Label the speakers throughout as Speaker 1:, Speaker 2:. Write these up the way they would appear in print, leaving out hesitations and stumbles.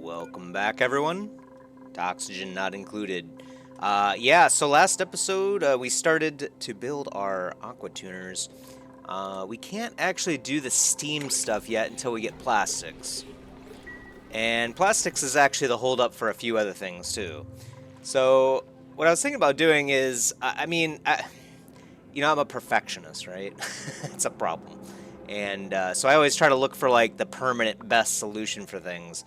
Speaker 1: Welcome back, everyone, to Oxygen Not Included. Yeah, so last episode we started to build our aqua tuners. We can't actually do the steam stuff yet until we get plastics. And plastics is actually the holdup for a few other things, too. So, what I was thinking about doing is, I'm a perfectionist, right? It's a problem. And so I always try to look for, like, the permanent best solution for things.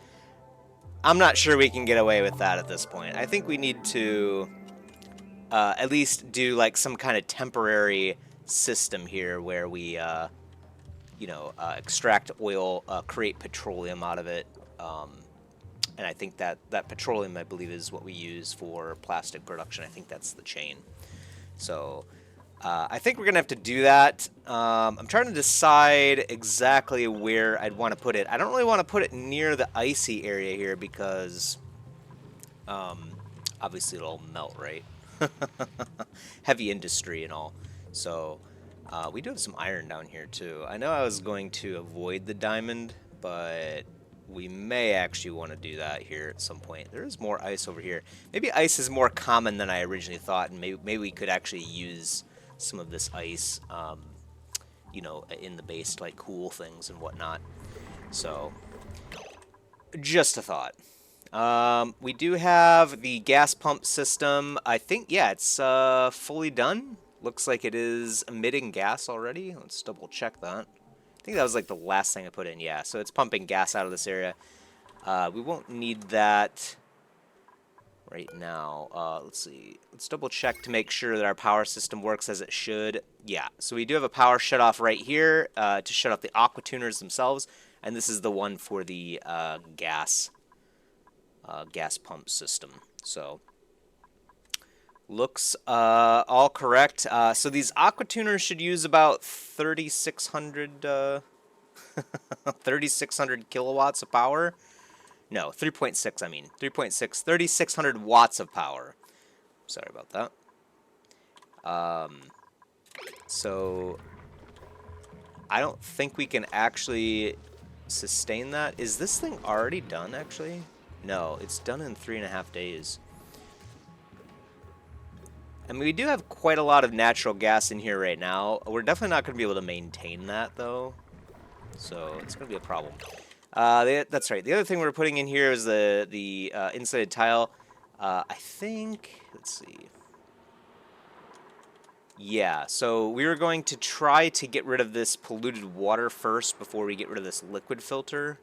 Speaker 1: I'm not sure we can get away with that at this point. I think we need to at least do like some kind of temporary system here where we, extract oil, create petroleum out of it, and I think that petroleum, I believe, is what we use for plastic production. I think that's the chain. So I think we're gonna have to do that. I'm trying to decide exactly where I'd want to put it. I don't really want to put it near the icy area here because obviously it'll melt, right? Heavy industry and all. So we do have some iron down here too. I know I was going to avoid the diamond, but we may actually want to do that here at some point. There is more ice over here. Maybe ice is more common than I originally thought, and maybe we could actually use some of this ice, in the base to like cool things and whatnot. So, just a thought. We do have the gas pump system. I think, yeah, it's fully done. Looks like it is emitting gas already. Let's double check that. I think that was like the last thing I put in. Yeah, so it's pumping gas out of this area. We won't need that right now. Let's see. Let's double check to make sure that our power system works as it should. Yeah, so we do have a power shutoff right here to shut off the aqua tuners themselves, and this is the one for the gas pump system. So looks all correct. So these aqua tuners should use about 3,600 3,600 kilowatts of power. No, 3.6, I mean. 3.6, 3,600 watts of power. Sorry about that. So I don't think we can actually sustain that. Is this thing already done, actually? No, it's done in 3.5 days. I mean, we do have quite a lot of natural gas in here right now. We're definitely not going to be able to maintain that, though. So it's going to be a problem. That's right. The other thing we're putting in here is the insulated tile. I think, let's see. Yeah, so we were going to try to get rid of this polluted water first before we get rid of this liquid filter,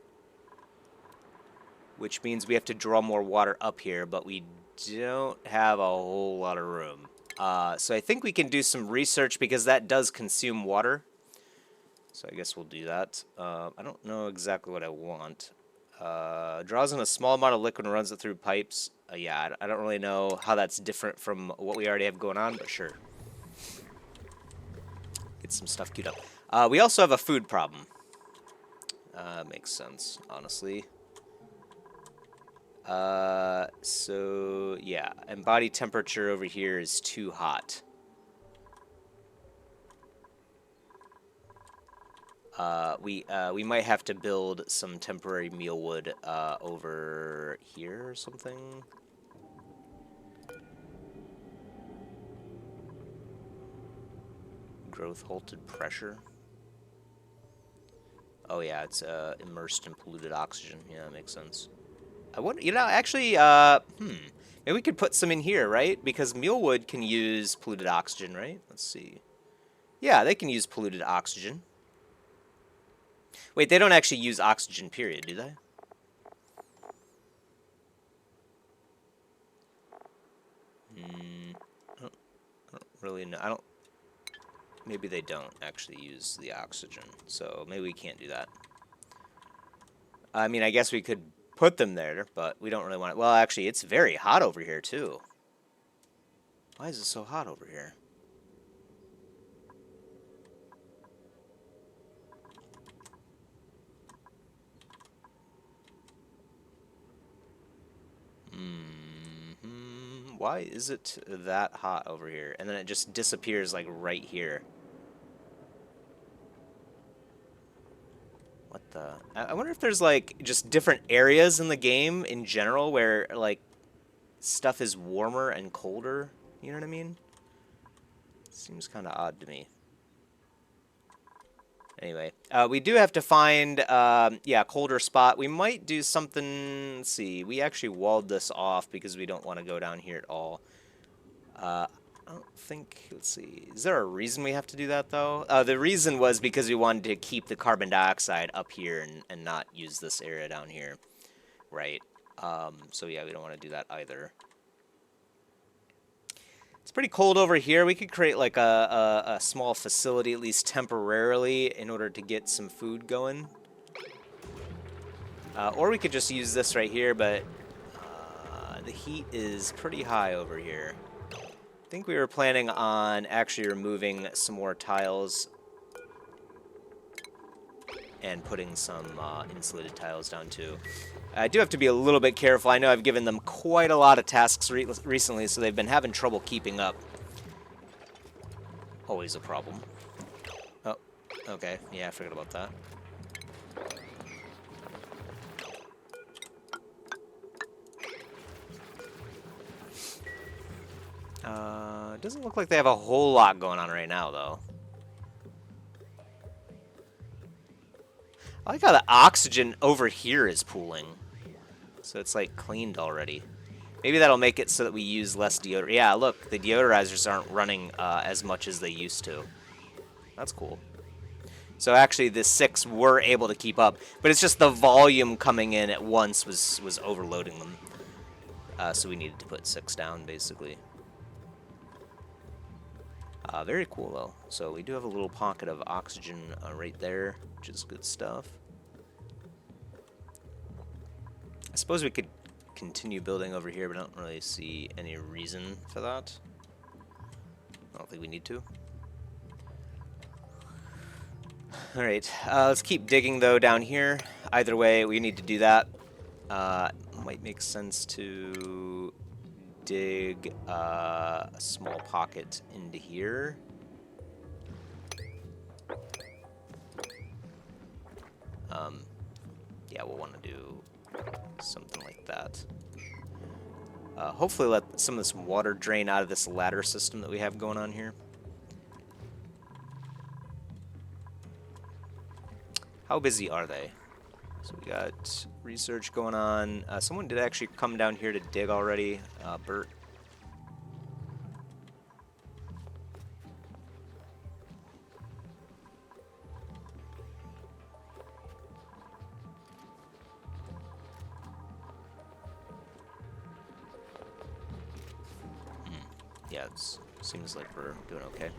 Speaker 1: which means we have to draw more water up here, but we don't have a whole lot of room. So I think we can do some research because that does consume water. So I guess we'll do that. I don't know exactly what I want. Draws in a small amount of liquid and runs it through pipes. Yeah, I don't really know how that's different from what we already have going on, but sure. Get some stuff queued up. We also have a food problem. Makes sense, honestly. So yeah, and body temperature over here is too hot. We might have to build some temporary meal wood over here or something. Growth halted pressure. Oh yeah, it's immersed in polluted oxygen. Yeah, that makes sense. I wonder, actually, maybe we could put some in here, right? Because mealwood can use polluted oxygen, right? Let's see. Yeah, they can use polluted oxygen. Wait, they don't actually use oxygen, period, do they? I don't really know. I don't. Maybe they don't actually use the oxygen, so maybe we can't do that. I mean, I guess we could put them there, but we don't really want it. Well, actually, it's very hot over here, too. Why is it so hot over here? Why is it that hot over here? And then it just disappears, like, right here. What the... I wonder if there's, like, just different areas in the game in general where, like, stuff is warmer and colder. You know what I mean? Seems kind of odd to me. Anyway, we do have to find, yeah, a colder spot. We might do something... Let's see. We actually walled this off because we don't want to go down here at all. I don't think... Let's see. Is there a reason we have to do that, though? The reason was because we wanted to keep the carbon dioxide up here and not use this area down here. Right. So, yeah, we don't want to do that either. It's pretty cold over here. We could create like a small facility, at least temporarily, in order to get some food going. Or we could just use this right here, but the heat is pretty high over here. I think we were planning on actually removing some more tiles and putting some insulated tiles down too. I do have to be a little bit careful. I know I've given them quite a lot of tasks recently, so they've been having trouble keeping up. Always a problem. Oh, okay. Yeah, I forgot about that. It doesn't look like they have a whole lot going on right now, though. I like how the oxygen over here is pooling. So it's like cleaned already. Maybe that'll make it so that we use less deodorant. Yeah, look, the deodorizers aren't running as much as they used to. That's cool. So actually the 6 were able to keep up, but it's just the volume coming in at once was overloading them. So we needed to put 6 down, basically. Very cool, though. So we do have a little pocket of oxygen right there, which is good stuff. I suppose we could continue building over here, but I don't really see any reason for that. I don't think we need to. Alright, let's keep digging, though, down here. Either way, we need to do that. Might make sense to dig a small pocket into here. Yeah, we'll want to do something like that. Hopefully let some of this water drain out of this ladder system that we have going on here. How busy are they? So we got research going on. Someone did actually come down here to dig already. Bert. Yeah, it seems like we're doing okay.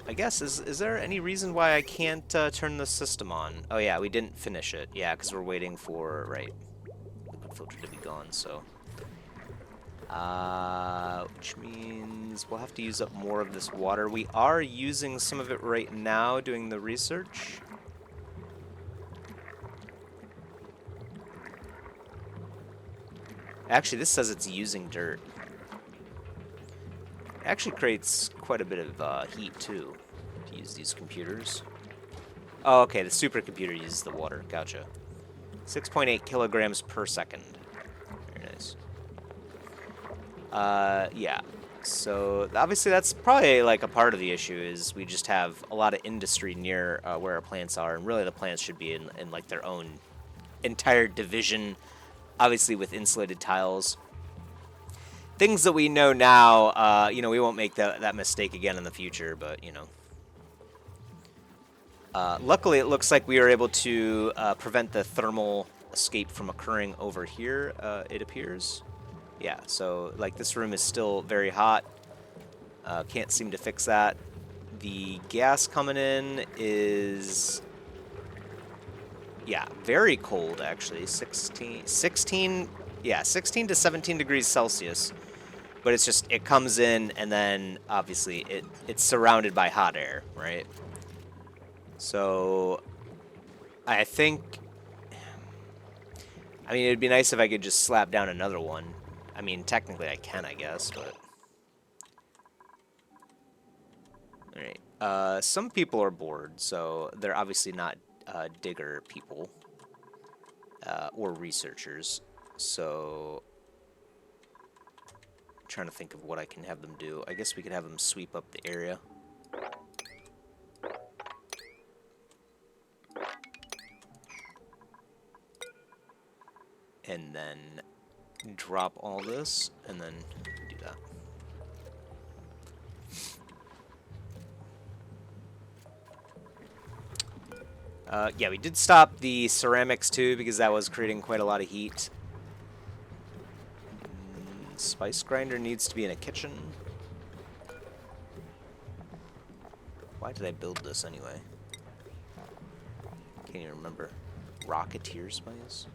Speaker 1: I guess, is there any reason why I can't turn the system on? Oh yeah, we didn't finish it. Yeah, because we're waiting for, right, liquid filter to be gone, so. Which means we'll have to use up more of this water. We are using some of it right now doing the research. Actually, this says it's using dirt. It actually creates quite a bit of heat, too, to use these computers. Oh, okay, the supercomputer uses the water. Gotcha. 6.8 kilograms per second. Very nice. Yeah. So, obviously, that's probably, like, a part of the issue is we just have a lot of industry near where our plants are, and really the plants should be in like, their own entire division, obviously with insulated tiles. Things that we know now, you know, we won't make that mistake again in the future, but, you know. Luckily, it looks like we were able to prevent the thermal escape from occurring over here, it appears. Yeah, so, like, this room is still very hot. Can't seem to fix that. The gas coming in is... yeah, very cold, actually. 16 yeah, 16 to 17 degrees Celsius. But it's just, it comes in, and then, obviously, it's surrounded by hot air, right? So, I think... I mean, it'd be nice if I could just slap down another one. I mean, technically I can, I guess, but... Alright. Some people are bored, so they're obviously not digger people or researchers. So I'm trying to think of what I can have them do. I guess we could have them sweep up the area. And then drop all this, and then do that. Yeah, we did stop the ceramics too, because that was creating quite a lot of heat. Spice grinder needs to be in a kitchen. Why did I build this anyway? Can't even remember. Rocketeer spice?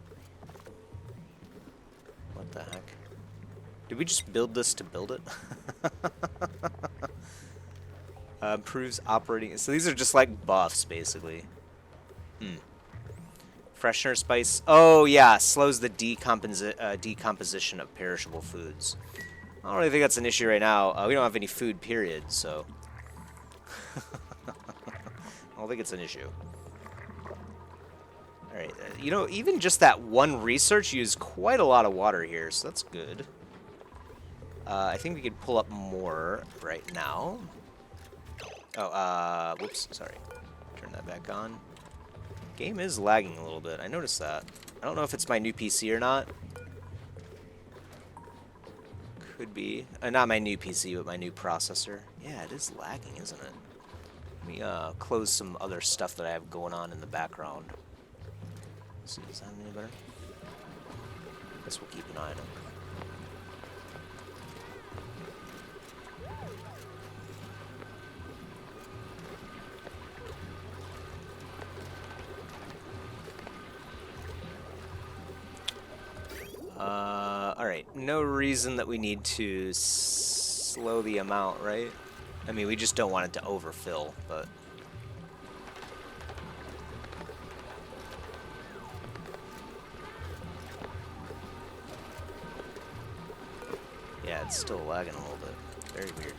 Speaker 1: What the heck? Did we just build this to build it? Improves operating. So these are just like buffs, basically. Freshener spice. Oh, yeah. Slows the decomposition of perishable foods. I don't really think that's an issue right now. We don't have any food, period, so... I don't think it's an issue. Alright, you know, even just that one research used quite a lot of water here, so that's good. I think we could pull up more right now. Oh, whoops, sorry. Turn that back on. Game is lagging a little bit, I noticed that. I don't know if it's my new PC or not. Could be. Not my new PC, but my new processor. Yeah, it is lagging, isn't it? Let me close some other stuff that I have going on in the background. Let's see, is that any better? Guess we'll keep an eye on it. Alright, no reason that we need to slow the amount, right? I mean, we just don't want it to overfill, but... Yeah, it's still lagging a little bit. Very weird.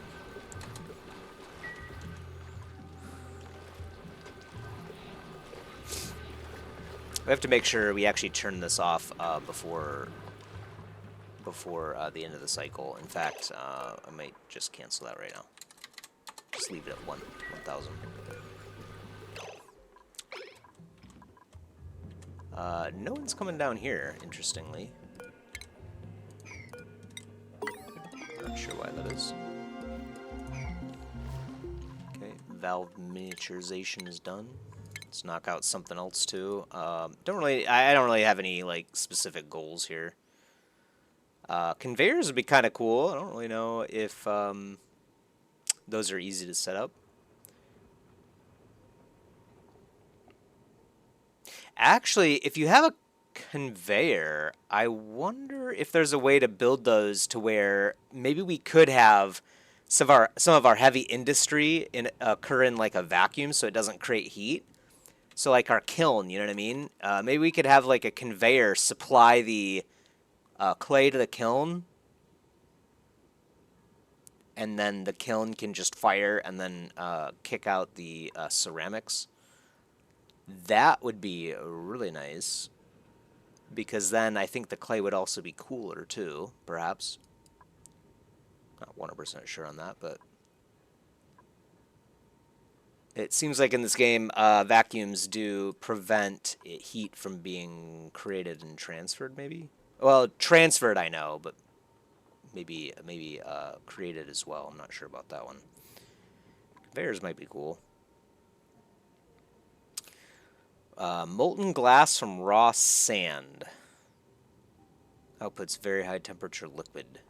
Speaker 1: We have to make sure we actually turn this off before the end of the cycle. In fact, I might just cancel that right now. Just leave it at 1,000. No one's coming down here, interestingly. Not sure why that is. Okay, valve miniaturization is done. Let's knock out something else too. I don't really have any like specific goals here. Conveyors would be kind of cool. I don't really know if those are easy to set up. Actually, if you have a conveyor, I wonder if there's a way to build those to where maybe we could have some of our heavy industry occur in like a vacuum, so it doesn't create heat. So like our kiln, you know what I mean? Maybe we could have like a conveyor supply the clay to the kiln, and then the kiln can just fire and then kick out the ceramics. That would be really nice, because then I think the clay would also be cooler too, perhaps. Not 100% sure on that, but it seems like in this game, vacuums do prevent heat from being created and transferred, maybe? Well, transferred I know, but maybe created as well. I'm not sure about that one. Conveyors might be cool. Molten glass from raw sand. Outputs very high temperature liquid.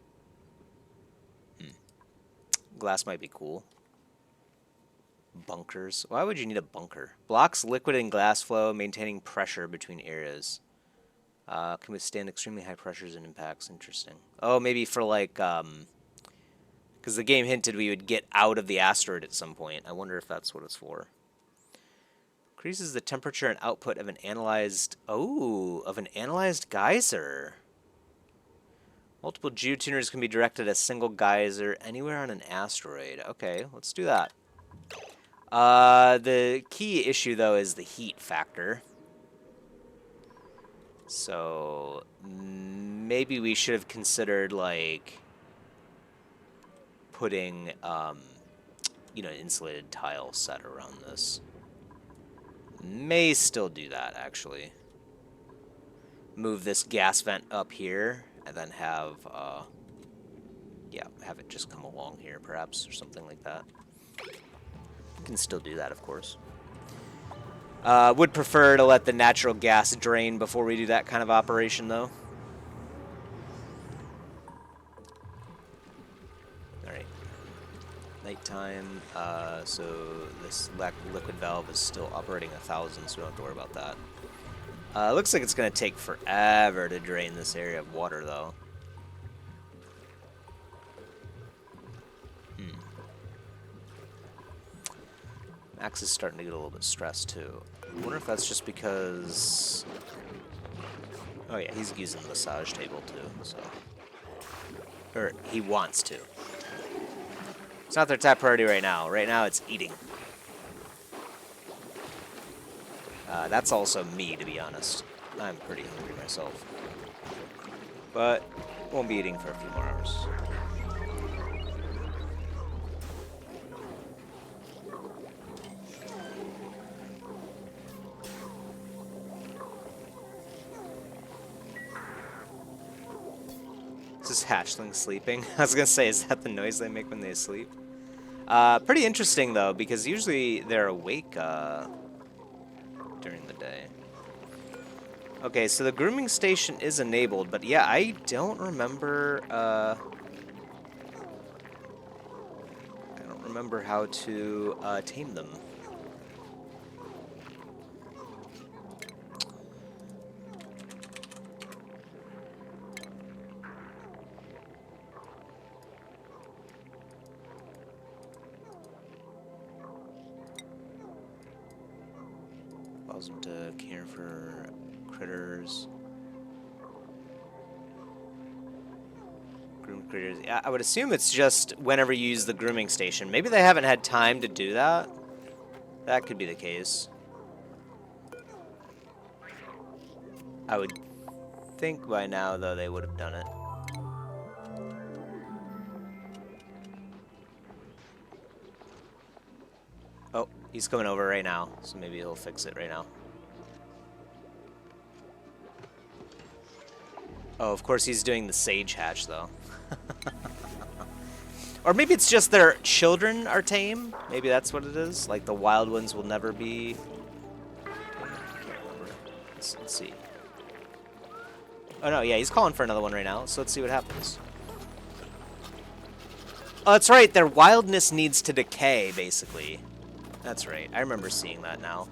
Speaker 1: Glass might be cool. Bunkers. Why would you need a bunker? Blocks liquid and glass flow, maintaining pressure between areas. Can withstand extremely high pressures and impacts. Interesting. Oh, maybe for like, because the game hinted we would get out of the asteroid at some point. I wonder if that's what it's for. Increases the temperature and output of an analyzed... Oh, of an analyzed geyser. Multiple geotuners can be directed at a single geyser anywhere on an asteroid. Okay, let's do that. The key issue, though, is the heat factor. So maybe we should have considered, like, putting, you know, an insulated tile set around this. May still do that, actually. Move this gas vent up here, and then have, yeah, have it just come along here, perhaps, or something like that. Can still do that, of course. Would prefer to let the natural gas drain before we do that kind of operation, though. Alright. Nighttime, so this liquid valve is still operating 1,000, so we don't have to worry about that. Looks like it's going to take forever to drain this area of water, though. Max is starting to get a little bit stressed, too. I wonder if that's just because... Oh, yeah, he's using the massage table, too, so... Or, he wants to. It's not their top priority right now. Right now, it's eating. That's also me, to be honest. I'm pretty hungry myself. But, won't be eating for a few more hours. Is this hatchling sleeping? I was gonna say, is that the noise they make when they sleep? Pretty interesting, though, because usually they're awake, during the day. Okay, so the grooming station is enabled, but yeah, I don't remember, I don't remember how to, tame them. Allows them to care for critters. Groom critters. Yeah, I would assume it's just whenever you use the grooming station. Maybe they haven't had time to do that. That could be the case. I would think by now, though, they would have done it. Oh, he's coming over right now, so maybe he'll fix it right now. Oh, of course he's doing the sage hatch, though. Or maybe it's just their children are tame. Maybe that's what it is. Like, the wild ones will never be... Let's see. Oh, no, yeah, he's calling for another one right now, so let's see what happens. Oh, that's right, their wildness needs to decay, basically. That's right, I remember seeing that now.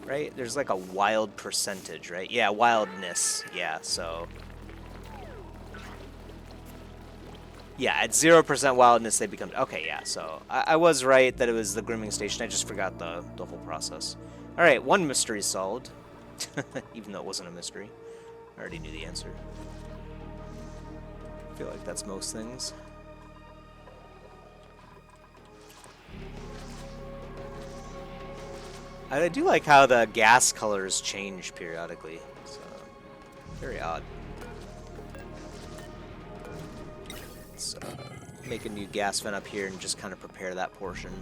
Speaker 1: Right? There's like a wild percentage, right? Yeah, wildness. Yeah, so... Yeah, at 0% wildness, they become... Okay, yeah, so I was right that it was the grooming station. I just forgot the whole process. All right, one mystery solved. Even though it wasn't a mystery. I already knew the answer. I feel like that's most things. I do like how the gas colors change periodically. It's very odd. Let's make a new gas vent up here and just kind of prepare that portion.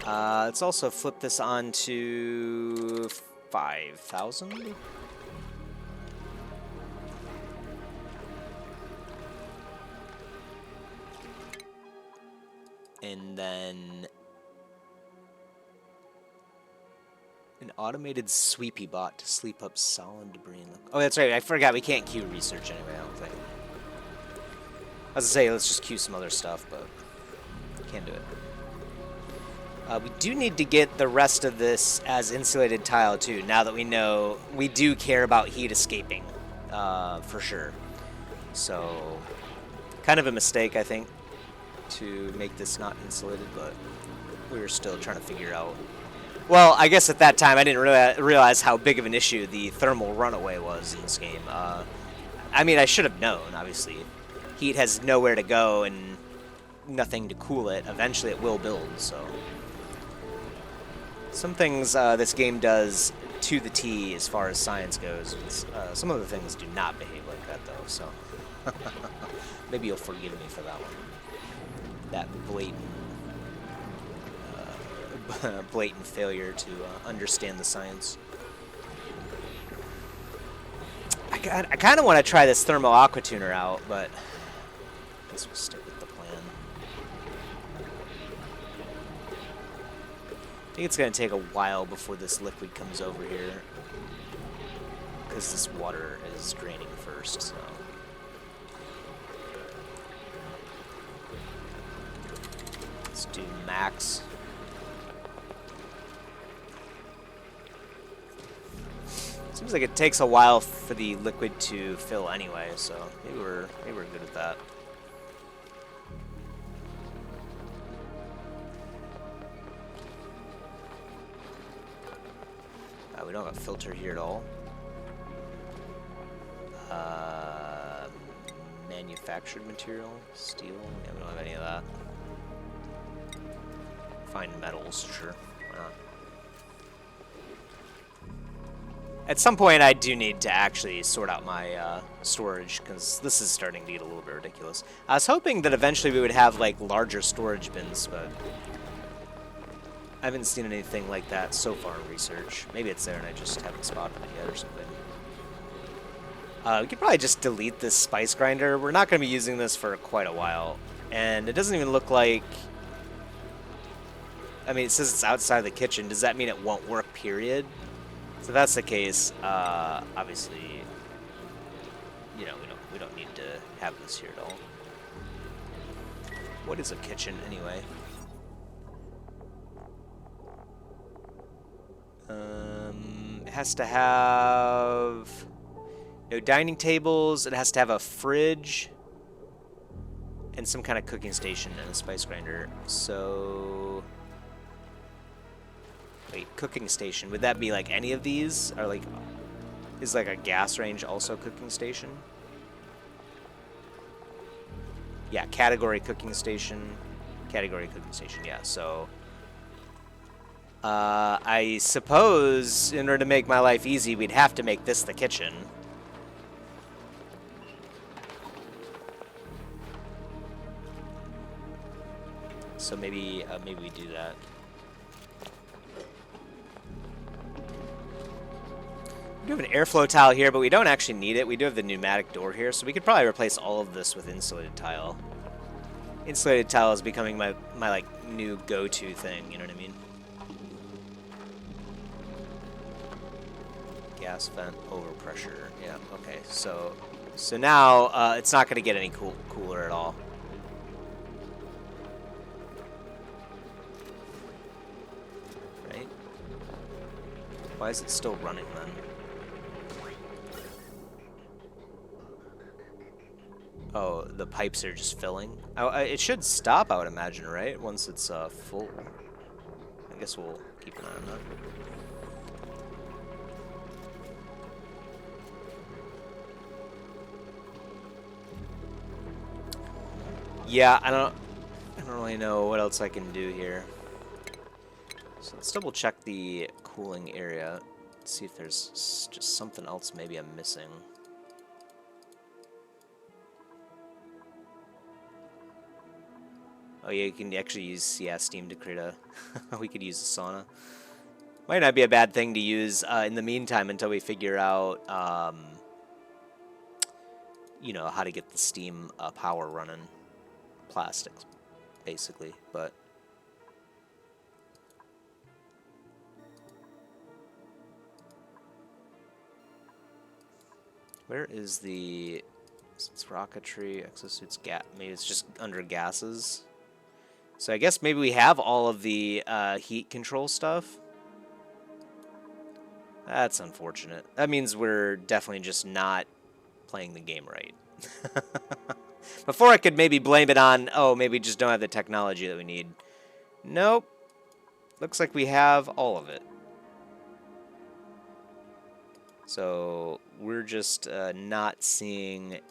Speaker 1: Let's also flip this on to 5,000. And then an automated sweepy bot to sweep up solid debris. Oh, that's right. I forgot we can't queue research anyway, I don't think. I was gonna say, let's just queue some other stuff, but can't do it. We do need to get the rest of this as insulated tile, too, now that we know we do care about heat escaping, for sure. So, kind of a mistake, I think, to make this not insulated, but we were still trying to figure out. Well, I guess at that time I didn't realize how big of an issue the thermal runaway was in this game. I mean, I should have known, obviously. Heat has nowhere to go and nothing to cool it. Eventually it will build, so Some things this game does to the T as far as science goes. Some of the things do not behave like that, though, so maybe you'll forgive me for that one. That blatant failure to understand the science. I kind of want to try this thermal aqua tuner out, but I guess we'll stick with the plan. I think it's going to take a while before this liquid comes over here, because this water is draining first, so. Let's do max. Seems like it takes a while for the liquid to fill anyway, so maybe we're good at that. We don't have a filter here at all. Manufactured material, steel. Yeah, we don't have any of that. Fine metals, sure. Why not? At some point, I do need to actually sort out my storage, because this is starting to get a little bit ridiculous. I was hoping that eventually we would have like larger storage bins, but I haven't seen anything like that so far in research. Maybe it's there and I just haven't spotted it yet or something. We could probably just delete this spice grinder. We're not going to be using this for quite a while. And it doesn't even look like... I mean, it says it's outside the kitchen. Does that mean it won't work, period? So if that's the case, obviously, you know, we don't need to have this here at all. What is a kitchen, anyway? It has to have no dining tables. It has to have a fridge and some kind of cooking station and a spice grinder. So, wait, cooking station. Would that be like any of these? Or like, is like a gas range also cooking station? Yeah, category cooking station. Category cooking station, yeah. So, I suppose in order to make my life easy, we'd have to make this the kitchen. So maybe we do that. We do have an airflow tile here, but we don't actually need it. We do have the pneumatic door here, so we could probably replace all of this with insulated tile. Insulated tile is becoming my like new go-to thing, you know what I mean? Gas vent overpressure. Yeah, okay. So now it's not going to get any cooler at all. Right? Why is it still running then? Oh, the pipes are just filling? Oh, it should stop, I would imagine, right? Once it's full. I guess we'll keep an eye on that. Yeah, I don't really know what else I can do here. So let's double check the cooling area. See if there's just something else maybe I'm missing. Oh yeah, you can actually use steam to create a... we could use a sauna. Might not be a bad thing to use in the meantime until we figure out, you know, how to get the steam power running. Plastics, basically, but... Where is the... It's rocketry, exosuits, maybe it's just under gases. So I guess maybe we have all of the heat control stuff. That's unfortunate. That means we're definitely just not playing the game right. Before I could maybe blame it on, oh, maybe we just don't have the technology that we need. Nope. Looks like we have all of it. So we're just not seeing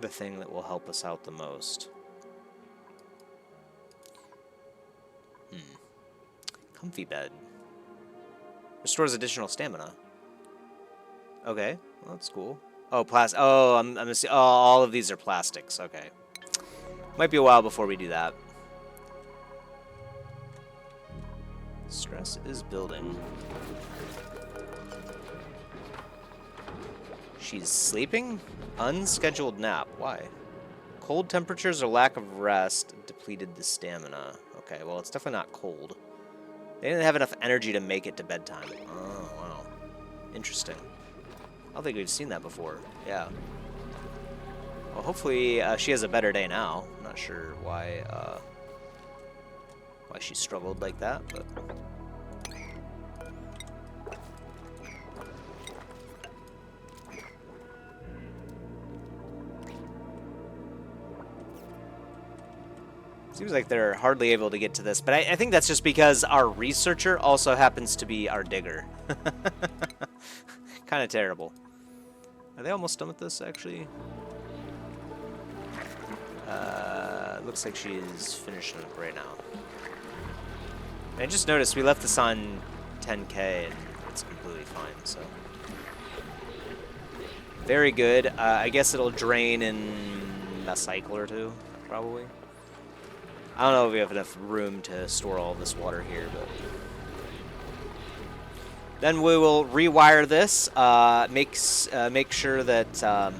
Speaker 1: the thing that will help us out the most. Comfy bed. Restores additional stamina. Okay, well, that's cool. Oh, plastic. Oh, I'm oh, all of these are plastics. Okay. Might be a while before we do that. Stress is building. She's sleeping? Unscheduled nap. Why? Cold temperatures or lack of rest depleted the stamina. Okay, well, it's definitely not cold. They didn't have enough energy to make it to bedtime. Oh, wow. Interesting. I don't think we've seen that before. Yeah. Well, hopefully she has a better day now. I'm not sure why she struggled like that, but... Seems like they're hardly able to get to this, but I think that's just because our researcher also happens to be our digger. Kind of terrible. Are they almost done with this, actually? Looks like she's finishing up right now. And I just noticed we left this on 10K, and it's completely fine, so... Very good. I guess it'll drain in a cycle or two, probably. I don't know if we have enough room to store all this water here, but... Then we will rewire this, make sure that...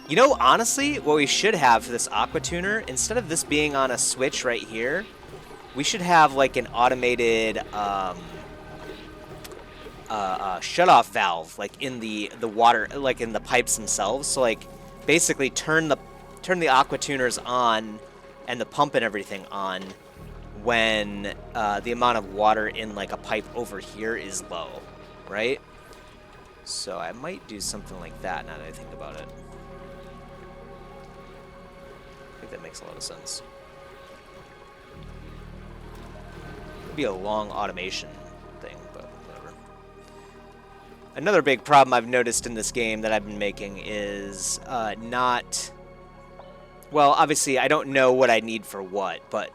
Speaker 1: You know, honestly, what we should have for this aqua tuner, instead of this being on a switch right here, we should have like an automated shut-off valve, like in the water, like in the pipes themselves. So like, basically turn the aqua tuners on and the pump and everything on when the amount of water in like a pipe over here is low, right? So I might do something like that now that I think about it. I think that makes a lot of sense. It'd be a long automation thing, but whatever. Another big problem I've noticed in this game that I've been making is not... Well, obviously, I don't know what I need for what, but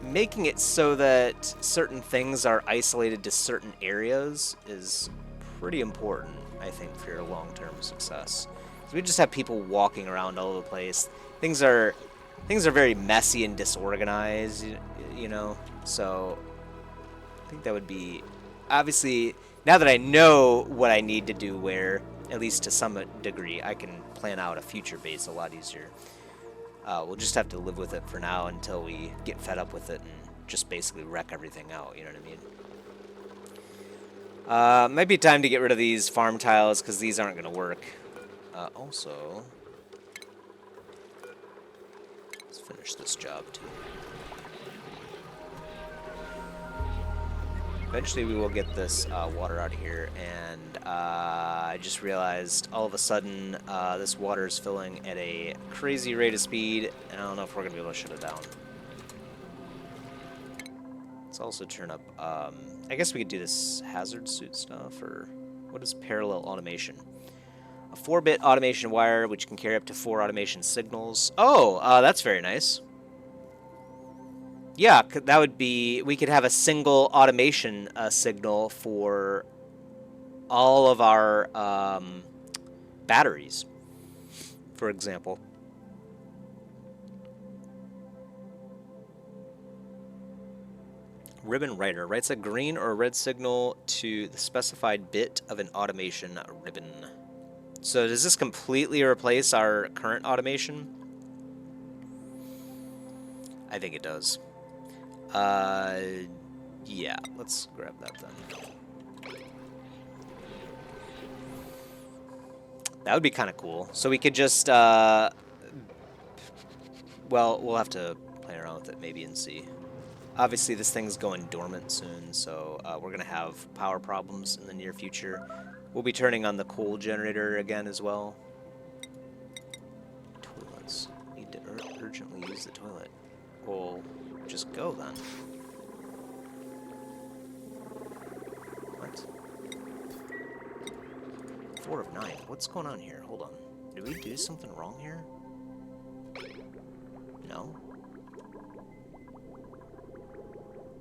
Speaker 1: making it so that certain things are isolated to certain areas is pretty important, I think, for your long-term success. So we just have people walking around all over the place. Things are very messy and disorganized, you know. So I think that would be obviously, now that I know what I need to do where, at least to some degree, I can plan out a future base a lot easier. We'll just have to live with it for now until we get fed up with it and just basically wreck everything out, you know what I mean? Might be time to get rid of these farm tiles because these aren't going to work. Also, let's finish this job too. Eventually we will get this water out of here, and I just realized all of a sudden this water is filling at a crazy rate of speed, and I don't know if we're going to be able to shut it down. Let's also turn up, I guess we could do this hazard suit stuff, or what is parallel automation? A 4-bit automation wire which can carry up to 4 automation signals. Oh, that's very nice. Yeah, that would be, we could have a single automation signal for all of our batteries, for example. Ribbon writer writes a green or red signal to the specified bit of an automation ribbon. So does this completely replace our current automation? I think it does. Yeah, let's grab that then. That would be kind of cool. So we could just, well, we'll have to play around with it maybe and see. Obviously, this thing's going dormant soon, so we're going to have power problems in the near future. We'll be turning on the coal generator again as well. Toilets. Need to urgently use the toilet. Well, just go then. What? 4 of 9. What's going on here? Hold on. Did we do something wrong here? No?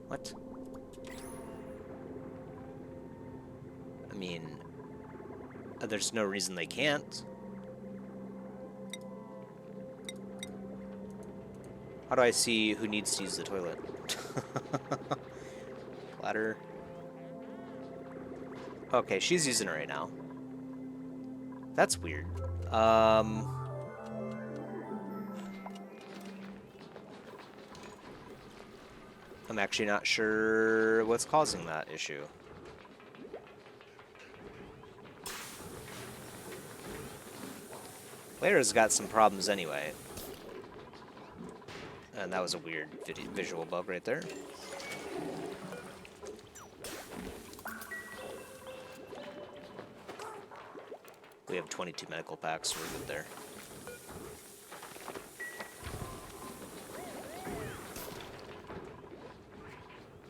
Speaker 1: What? mean, there's no reason they can't. How do I see who needs to use the toilet? Ladder. Okay, she's using it right now. That's weird. I'm actually not sure what's causing that issue. Layer's got some problems anyway. And that was a weird visual bug right there. We have 22 medical packs, so we're good there.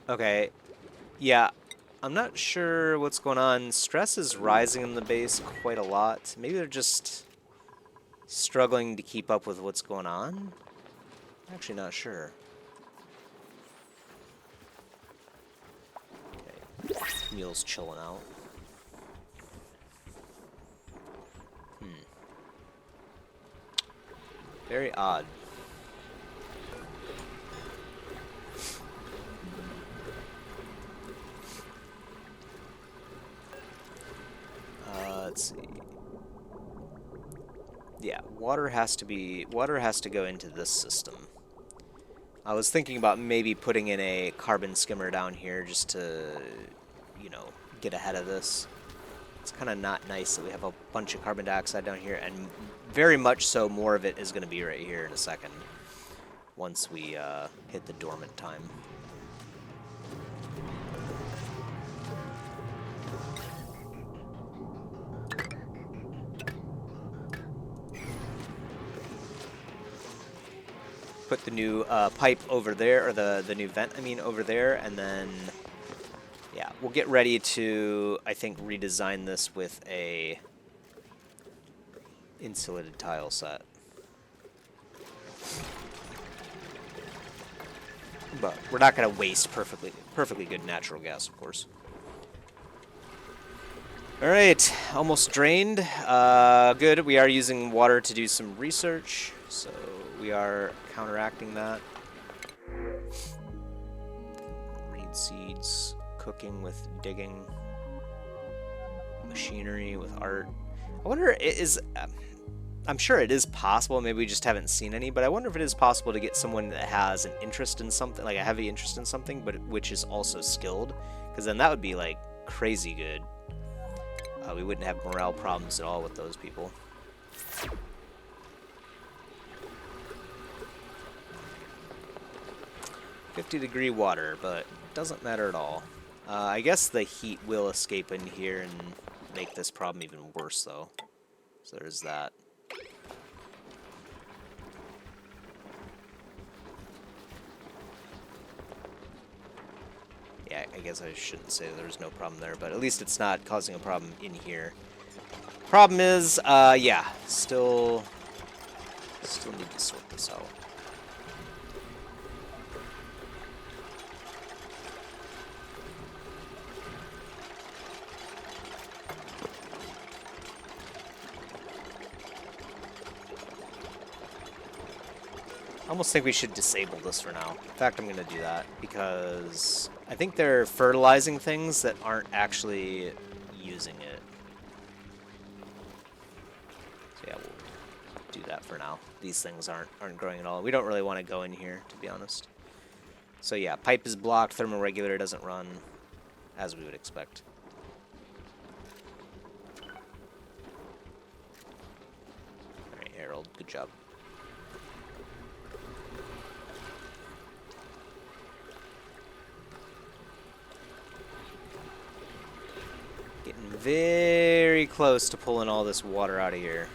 Speaker 1: Okay, yeah, I'm not sure what's going on. Stress is rising in the base quite a lot. Maybe they're just struggling to keep up with what's going on? I'm actually not sure. Okay, Mule's chilling out. Very odd. Let's see. Yeah, water has to go into this system. I was thinking about maybe putting in a carbon skimmer down here just to, you know, get ahead of this. It's kind of not nice that we have a bunch of carbon dioxide down here, and very much so more of it is going to be right here in a second once we hit the dormant time. Put the new pipe over there, or the new vent, I mean, over there, and then, yeah, we'll get ready to, I think, redesign this with a insulated tile set. But we're not going to waste perfectly good natural gas, of course. All right, almost drained. Good. We are using water to do some research, so we are counteracting that. Reed seeds, cooking with digging, machinery with art. I wonder, I'm sure it is possible, maybe we just haven't seen any, but I wonder if it is possible to get someone that has an interest in something, like a heavy interest in something, but which is also skilled, because then that would be like crazy good. We wouldn't have morale problems at all with those people. "50-degree water," but doesn't matter at all. I guess the heat will escape in here and make this problem even worse, though. So there's that. Yeah, I guess I shouldn't say there's no problem there, but at least it's not causing a problem in here. Problem is, yeah, still need to sort this out. I almost think we should disable this for now. In fact, I'm going to do that because I think they're fertilizing things that aren't actually using it. So yeah, we'll do that for now. These things aren't growing at all. We don't really want to go in here, to be honest. So yeah, pipe is blocked, thermoregulator doesn't run, as we would expect. Alright, Harold, good job. Getting very close to pulling all this water out of here.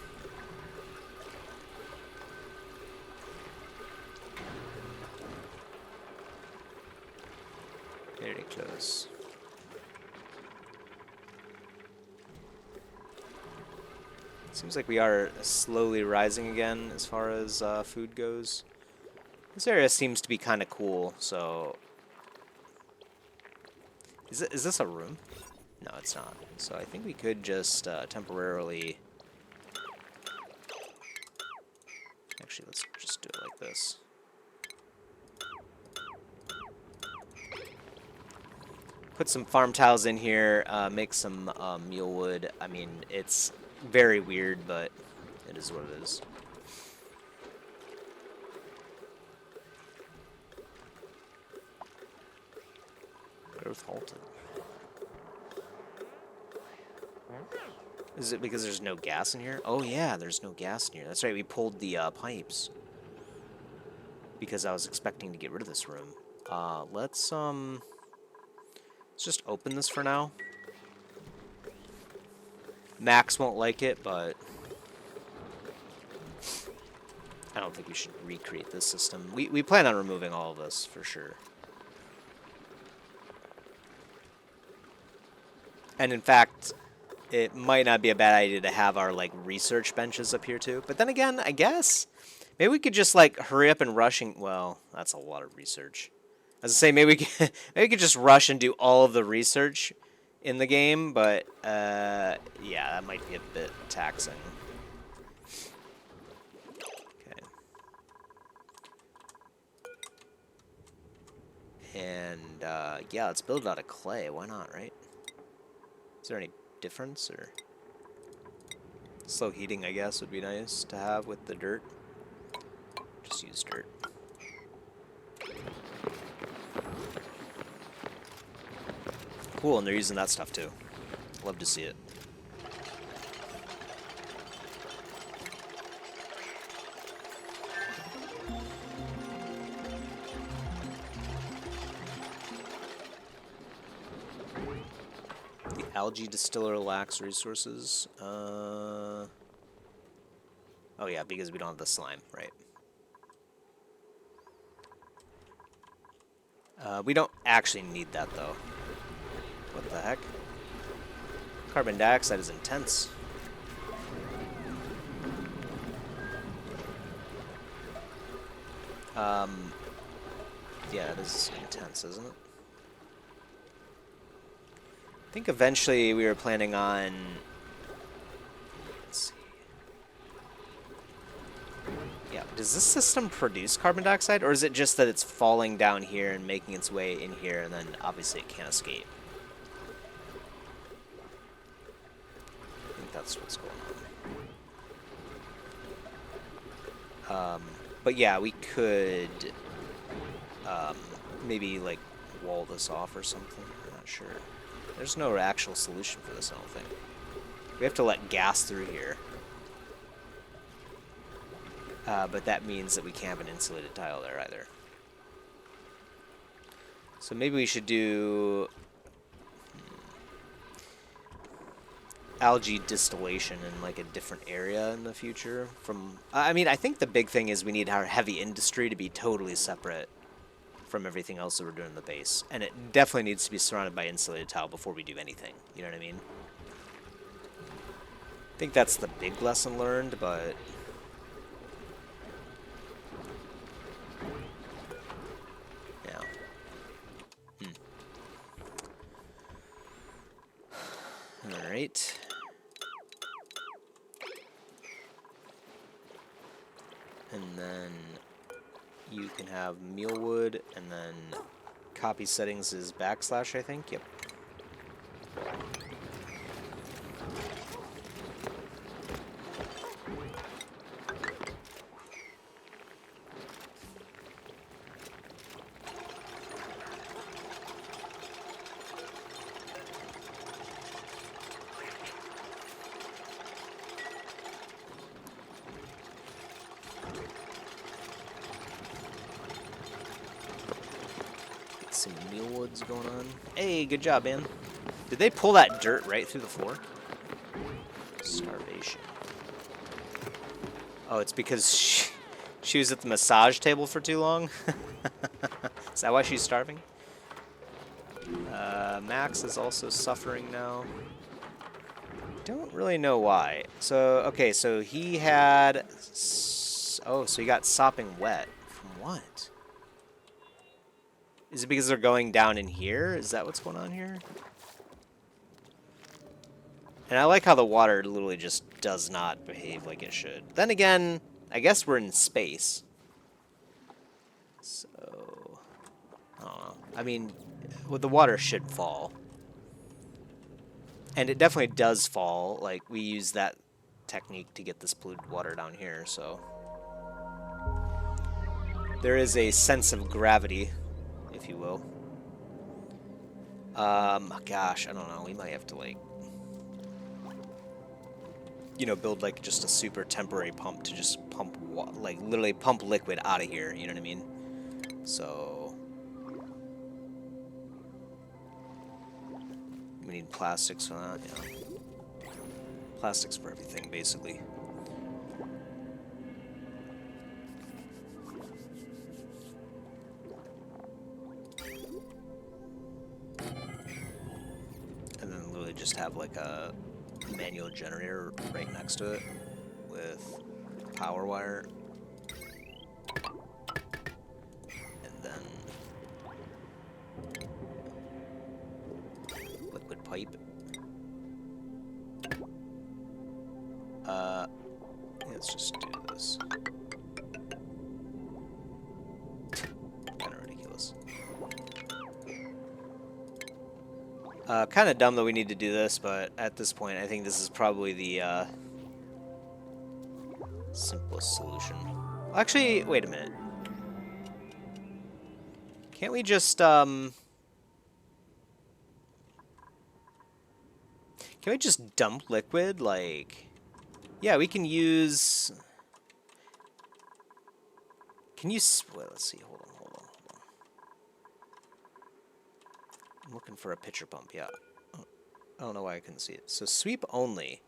Speaker 1: Very close. Seems like we are slowly rising again as far as food goes. This area seems to be kind of cool, so... Is this a room? No, it's not. So I think we could just temporarily... Actually, let's just do it like this. Put some farm tiles in here, make some mule wood. I mean, it's very weird, but it is what it is. Growth halted. Is it because there's no gas in here? Oh yeah, there's no gas in here. That's right, we pulled the pipes. Because I was expecting to get rid of this room. Let's just open this for now. Max won't like it, but I don't think we should recreate this system. We plan on removing all of this for sure. And in fact, it might not be a bad idea to have our like research benches up here too. But then again, I guess maybe we could just like hurry up and rushing. Well, that's a lot of research. As I say, maybe maybe we could just rush and do all of the research in the game. But yeah, that might be a bit taxing. Okay. And yeah, let's build it out of clay. Why not, right? Is there any difference, or slow heating, I guess, would be nice to have with the dirt. Just use dirt. Cool, and they're using that stuff too. Love to see it. Algae distiller lacks resources. Oh yeah, because we don't have the slime, right? We don't actually need that though. What the heck? Carbon dioxide is intense. Yeah, it is intense, isn't it? I think eventually we were planning on... Let's see. Yeah, does this system produce carbon dioxide, or is it just that it's falling down here and making its way in here, and then obviously it can't escape? I think that's what's going on. But yeah, we could maybe like wall this off or something. I'm not sure. There's no actual solution for this, I don't think. We have to let gas through here. But that means that we can't have an insulated tile there either. So maybe we should do algae distillation in like a different area in the future. I mean, I think the big thing is we need our heavy industry to be totally separate from everything else that we're doing in the base. And it definitely needs to be surrounded by insulated tile before we do anything. You know what I mean? I think that's the big lesson learned, but... yeah. Alright. And then... you can have mealwood, and then copy settings is \, I think. Yep. Some mealwoods going on. Hey, good job, man. Did they pull that dirt right through the floor? Starvation. Oh, it's because she was at the massage table for too long? Is that why she's starving? Max is also suffering now. Don't really know why. So, okay, so he had... oh, so he got sopping wet. From what? Is it because they're going down in here? Is that what's going on here? And I like how the water literally just does not behave like it should. Then again, I guess we're in space. So, I don't know. I mean, well, the water should fall. And it definitely does fall. Like, we use that technique to get this polluted water down here, so. There is a sense of gravity, if you will. Gosh, I don't know. We might have to, like, you know, build, like, just a super temporary pump to just pump, like, literally pump liquid out of here, you know what I mean? So, we need plastics for that, yeah. Plastics for everything, basically. And then literally just have, like, a manual generator right next to it with power wire. And then liquid pipe. Let's just do this. Kind of ridiculous. Kind of dumb that we need to do this, but at this point, I think this is probably the simplest solution. Actually, wait a minute. Can't we just, can we just dump liquid? Like, yeah, we can use... Can you... Wait, let's see. Hold on. I'm looking for a pitcher pump, yeah. I don't know why I couldn't see it. So sweep only.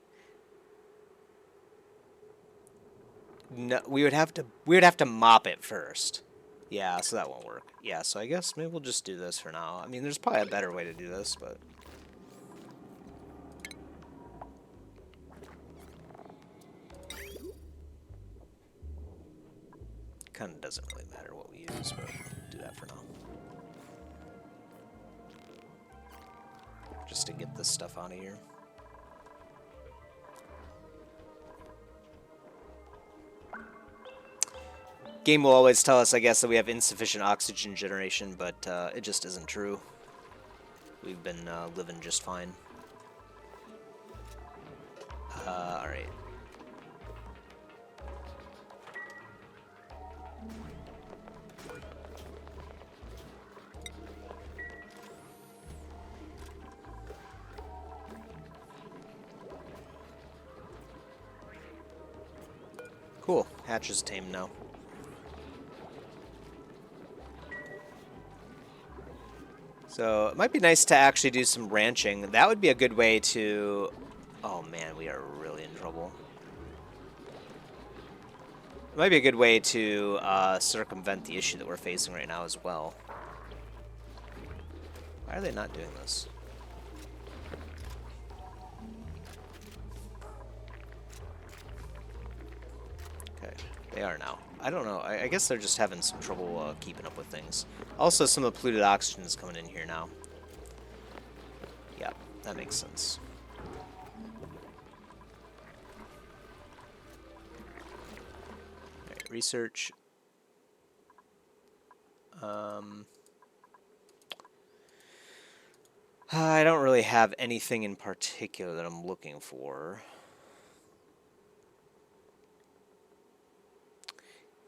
Speaker 1: No, we would have to mop it first. Yeah, so that won't work. Yeah, so I guess maybe we'll just do this for now. I mean, there's probably a better way to do this, but... Kind of doesn't really matter what we use, but we'll do that for now. Just to get this stuff out of here. Game will always tell us, I guess, that we have insufficient oxygen generation, but it just isn't true. We've been living just fine. Alright. Cool. Hatch is tamed now. So it might be nice to actually do some ranching. That would be a good way to... Oh man, we are really in trouble. It might be a good way to circumvent the issue that we're facing right now as well. Why are they not doing this? Okay, they are now. I don't know. I guess they're just having some trouble keeping up with things. Also, some of the polluted oxygen is coming in here now. Yeah, that makes sense. Alright, research. I don't really have anything in particular that I'm looking for.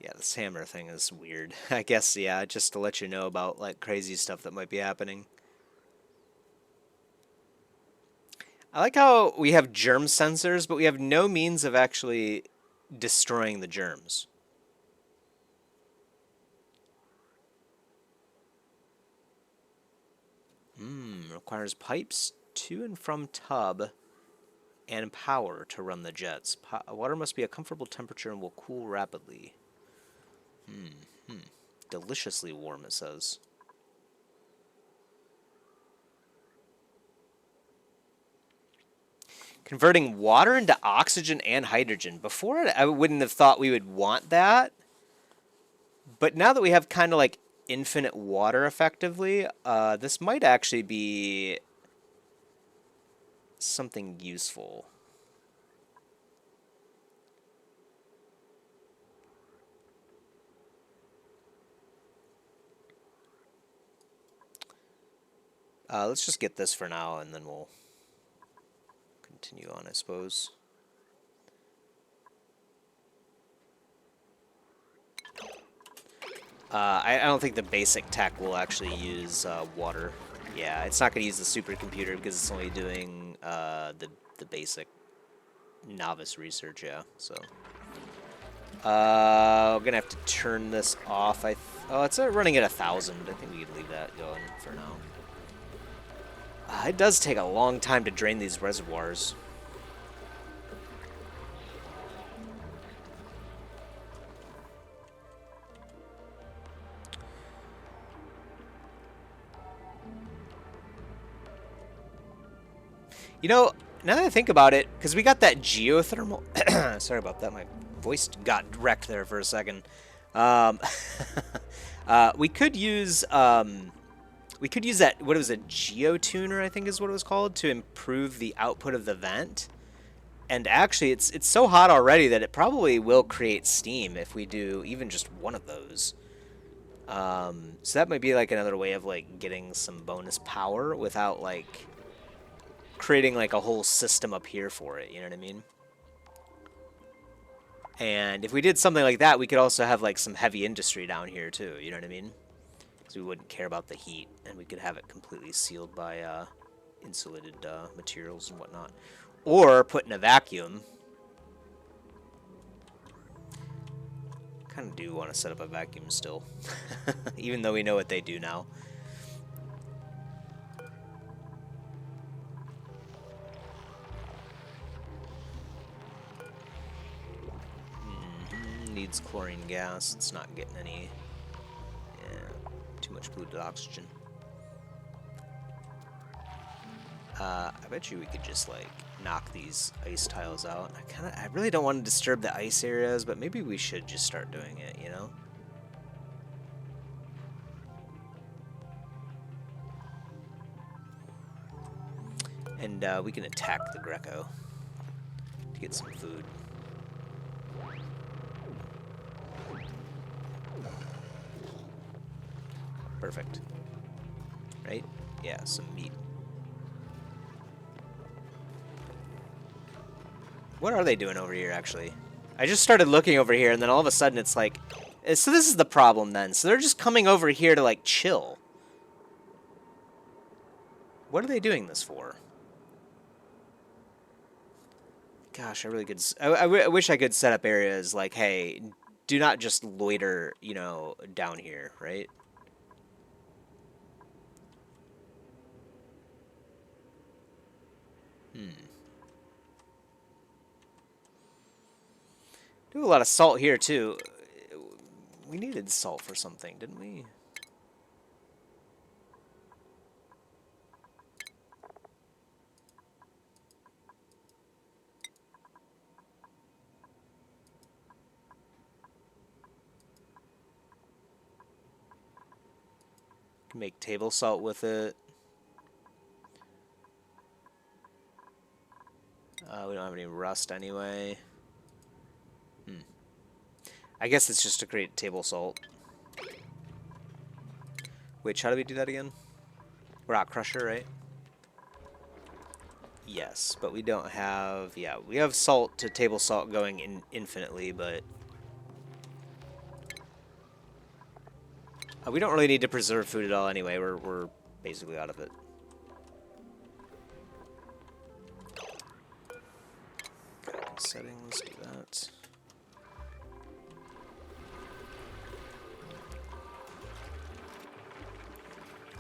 Speaker 1: Yeah, this hammer thing is weird. I guess, yeah, just to let you know about, like, crazy stuff that might be happening. I like how we have germ sensors, but we have no means of actually destroying the germs. Requires pipes to and from tub and power to run the jets. Water must be a comfortable temperature and will cool rapidly. Deliciously warm, it says. Converting water into oxygen and hydrogen. Before, I wouldn't have thought we would want that. But now that we have kind of like infinite water effectively, this might actually be something useful. Let's just get this for now, and then we'll continue on, I suppose. I don't think the basic tech will actually use water. Yeah, it's not going to use the supercomputer because it's only doing the basic novice research. Yeah, so we're gonna have to turn this off. Oh, it's running at 1,000. I think we could leave that going for now. It does take a long time to drain these reservoirs. You know, now that I think about it, because we got that geothermal... Sorry about that, my voice got wrecked there for a second. We could use that, what was it, geotuner, I think is what it was called, to improve the output of the vent. And actually, it's so hot already that it probably will create steam if we do even just one of those. So that might be like another way of like getting some bonus power without like creating like a whole system up here for it, you know what I mean? And if we did something like that, we could also have like some heavy industry down here too, you know what I mean? Because we wouldn't care about the heat, and we could have it completely sealed by insulated materials and whatnot. Or put in a vacuum. Kind of do want to set up a vacuum still, even though we know what they do now. Needs chlorine gas. It's not getting any. Yeah, too much polluted oxygen. I bet you we could just like knock these ice tiles out. I really don't want to disturb the ice areas, but maybe we should just start doing it, you know? And we can attack the Greco to get some food. Perfect. Right? Yeah, some meat. What are they doing over here, actually? I just started looking over here, and then all of a sudden it's like... So this is the problem, then. So they're just coming over here to, like, chill. What are they doing this for? Gosh, I really could... I wish I could set up areas like, hey, do not just loiter, you know, down here, right? Do a lot of salt here, too. We needed salt for something, didn't we? Can make table salt with it. We don't have any rust anyway. I guess it's just to create table salt. Wait, how do we do that again? Rock crusher, right? Yes, but we don't have... Yeah, we have salt to table salt going in infinitely, but... we don't really need to preserve food at all anyway. We're basically out of it. Settings, do that.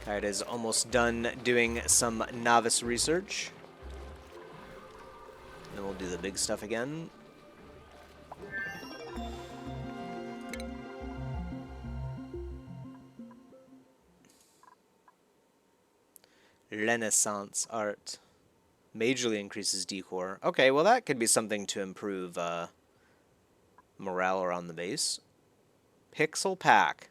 Speaker 1: Alright, is almost done doing some novice research. And then we'll do the big stuff again. Renaissance art. Majorly increases decor. Okay, well that could be something to improve morale around the base. Pixel pack.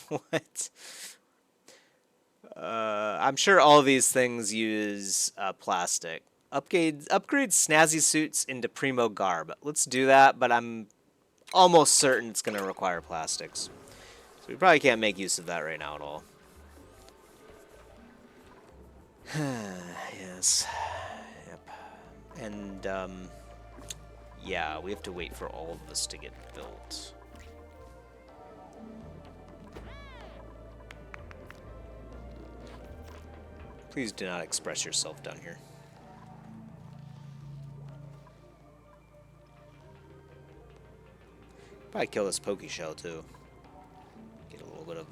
Speaker 1: What? I'm sure all these things use plastic. Upgrade snazzy suits into primo garb. Let's do that, but I'm almost certain it's going to require plastics. So we probably can't make use of that right now at all. Yes. Yep. And, yeah, we have to wait for all of this to get built. Please do not express yourself down here. Probably kill this Poke Shell too. Get a little bit of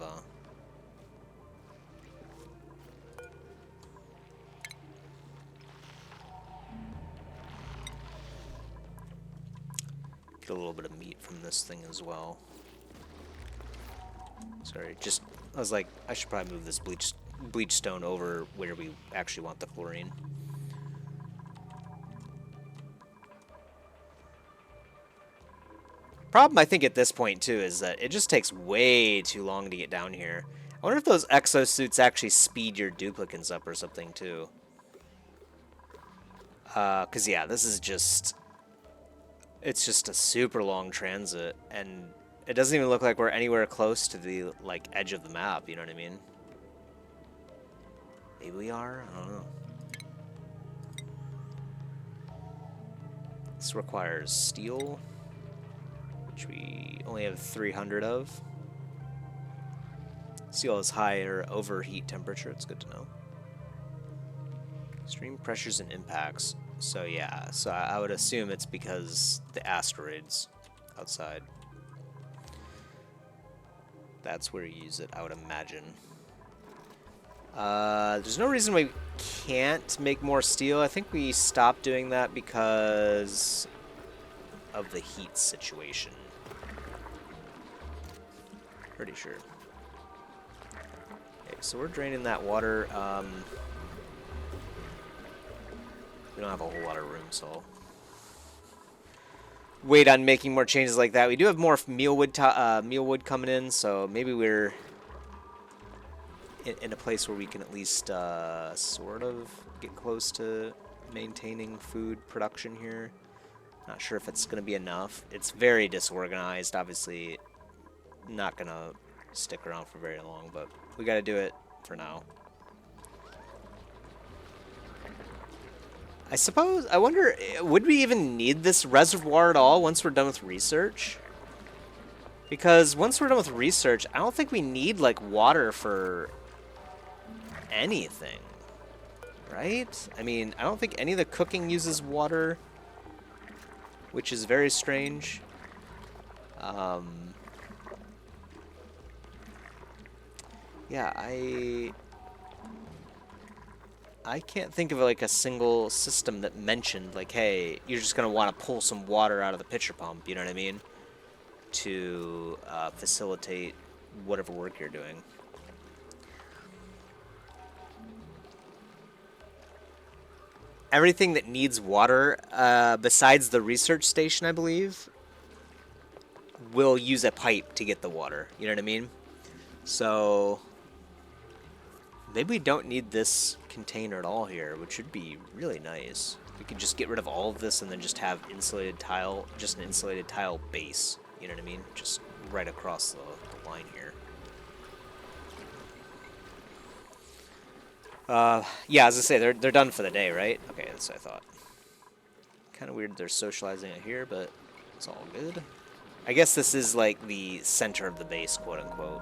Speaker 1: get a little bit of meat from this thing as well. Sorry, I was like, I should probably move this bleach stone over where we actually want the chlorine. Problem, I think, at this point, too, is that it just takes way too long to get down here. I wonder if those exosuits actually speed your duplicants up or something, too. Because, yeah, this is just... It's just a super long transit, and it doesn't even look like we're anywhere close to the, like, edge of the map, you know what I mean? Maybe we are? I don't know. This requires steel, which we only have 300 of. Steel has higher overheat temperature, it's good to know. Extreme pressures and impacts. So yeah, so I would assume it's because the asteroids outside. That's where you use it, I would imagine. There's no reason we can't make more steel. I think we stopped doing that because of the heat situation. Pretty sure. Okay, so we're draining that water. We don't have a whole lot of room, so wait on making more changes like that. We do have more mealwood coming in, so maybe we're in a place where we can at least sort of get close to maintaining food production here. Not sure if it's going to be enough. It's very disorganized, obviously not going to stick around for very long, but we got to do it for now. I suppose, I wonder, would we even need this reservoir at all once we're done with research? Because once we're done with research, I don't think we need, like, water for anything, right? I mean, I don't think any of the cooking uses water, which is very strange. Yeah, I can't think of like a single system that mentioned like, hey, you're just gonna want to pull some water out of the pitcher pump, you know what I mean, to facilitate whatever work you're doing. Everything that needs water, besides the research station, I believe, will use a pipe to get the water, you know what I mean? So maybe we don't need this container at all here, which would be really nice. We could just get rid of all of this and then just have insulated tile, just an insulated tile base. You know what I mean? Just right across the line here. Yeah, as I say, they're done for the day, right? Okay, that's what I thought. Kind of weird they're socializing it here, but it's all good. I guess this is like the center of the base, quote unquote.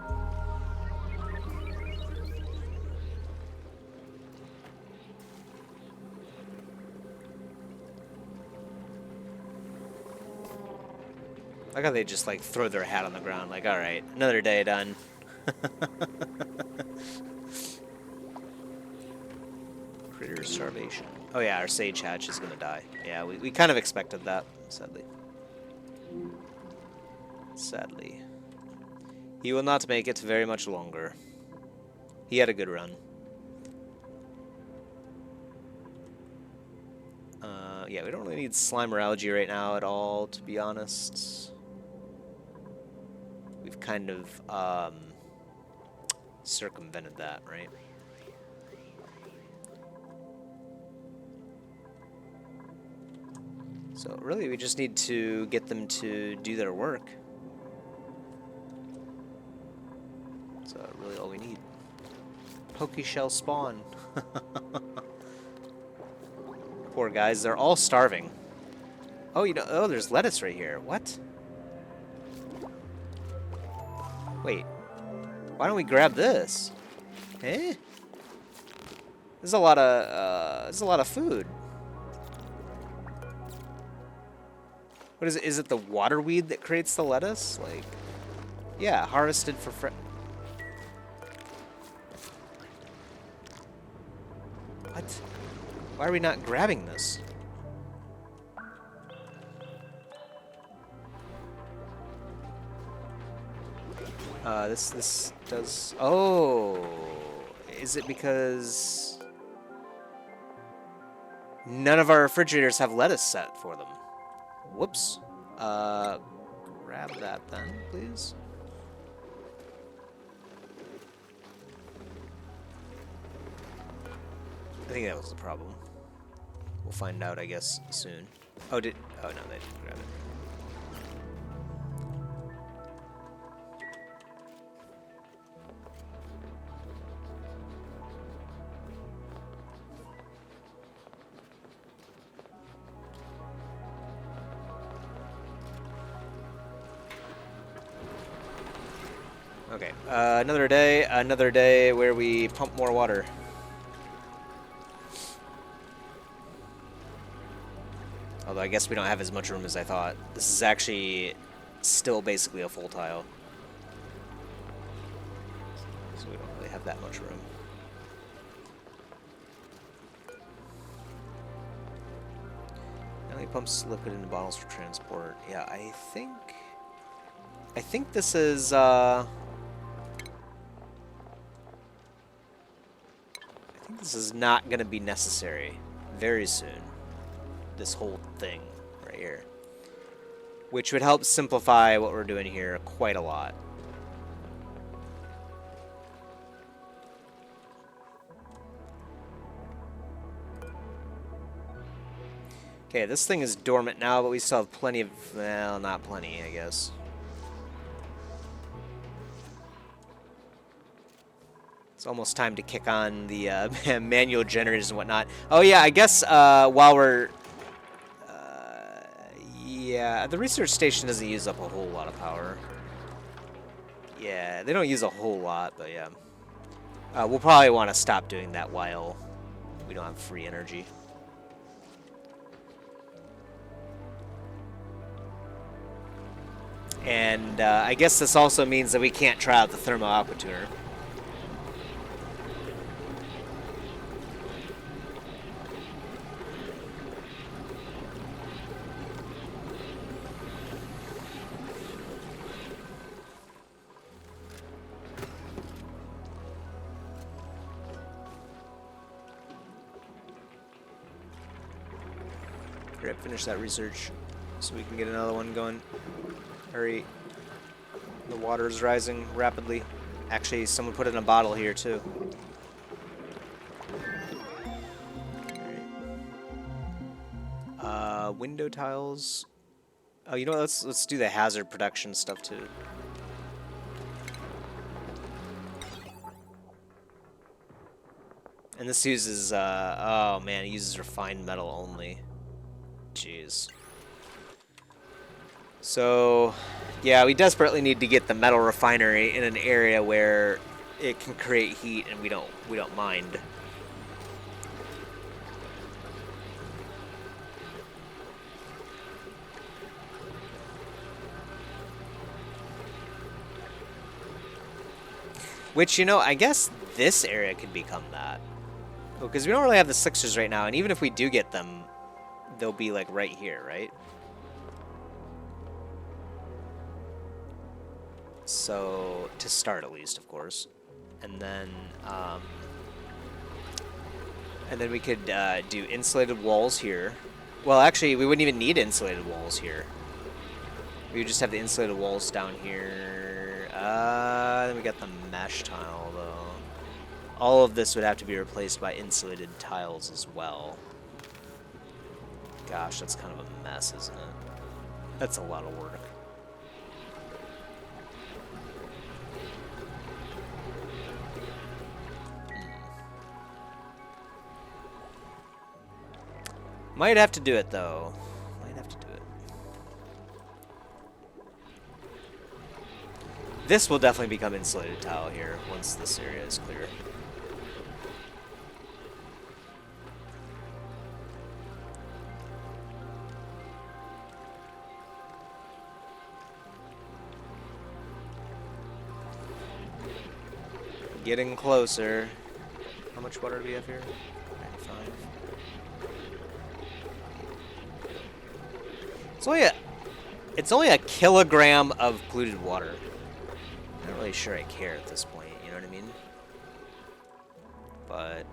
Speaker 1: Like how they just like throw their hat on the ground, like, all right, another day done. Critter starvation. Oh yeah, our sage hatch is gonna die. Yeah, we kind of expected that, sadly. Sadly. He will not make it very much longer. He had a good run. Yeah, we don't really need slime or algae right now at all, to be honest. We've kind of circumvented that, right? So really, we just need to get them to do their work. That's really all we need. Pokeshell spawn. Poor guys, they're all starving. Oh, oh, there's lettuce right here. What? Wait. Why don't we grab this? Eh? There's a lot of food. What is it? Is it the water weed that creates the lettuce? Like, yeah, harvested for What? Why are we not grabbing this? This does... Oh! Is it because... none of our refrigerators have lettuce set for them? Whoops. Grab that then, please. I think that was the problem. We'll find out, I guess, soon. Oh, no, they didn't grab it. Okay, another day where we pump more water. Although I guess we don't have as much room as I thought. This is actually still basically a full tile. So we don't really have that much room. Now he pumps liquid into bottles for transport. Yeah, I think this is this is not going to be necessary very soon. This whole thing right here. Which would help simplify what we're doing here quite a lot. Okay, this thing is dormant now, but we still have plenty of... well, not plenty, I guess. It's almost time to kick on the manual generators and whatnot. Oh yeah, I guess while we're... yeah, the research station doesn't use up a whole lot of power. Yeah, they don't use a whole lot, but yeah. We'll probably want to stop doing that while we don't have free energy. And I guess this also means that we can't try out the thermal aqua tuner. Great, finish that research so we can get another one going. Hurry. The water is rising rapidly. Actually, someone put it in a bottle here too. Right. Window tiles. Oh, you know what? Let's do the hazard production stuff too. And this uses oh man, it uses refined metal only. Jeez. So, yeah, we desperately need to get the metal refinery in an area where it can create heat and we don't mind. Which, you know, I guess this area could become that. Because we don't really have the Sixers right now, and even if we do get them, they'll be like right here, right? So, to start at least, of course. And then we could do insulated walls here. Well, actually, we wouldn't even need insulated walls here. We would just have the insulated walls down here. Then we got the mesh tile, though. All of this would have to be replaced by insulated tiles as well. Gosh, that's kind of a mess, isn't it? That's a lot of work. Might have to do it, though. Might have to do it. This will definitely become insulated tile here once this area is clear. Getting closer. How much water do we have here? 95. It's only a kilogram of polluted water. I'm not really sure I care at this point, you know what I mean? But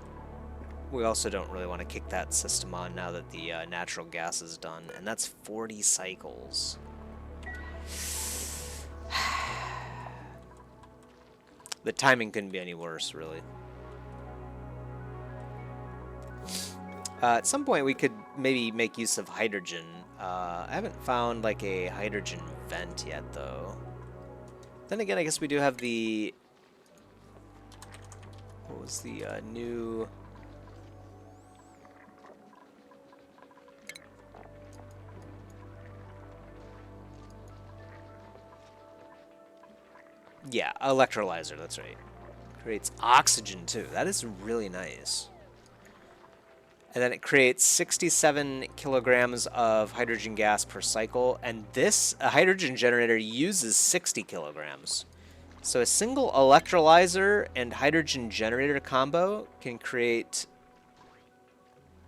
Speaker 1: we also don't really want to kick that system on now that the natural gas is done, and that's 40 cycles. The timing couldn't be any worse, really. At some point, we could maybe make use of hydrogen. I haven't found, like, a hydrogen vent yet, though. Then again, I guess we do have the... What was the new... Yeah, electrolyzer, that's right. Creates oxygen, too. That is really nice. And then it creates 67 kilograms of hydrogen gas per cycle, and this hydrogen generator uses 60 kilograms. So a single electrolyzer and hydrogen generator combo can create,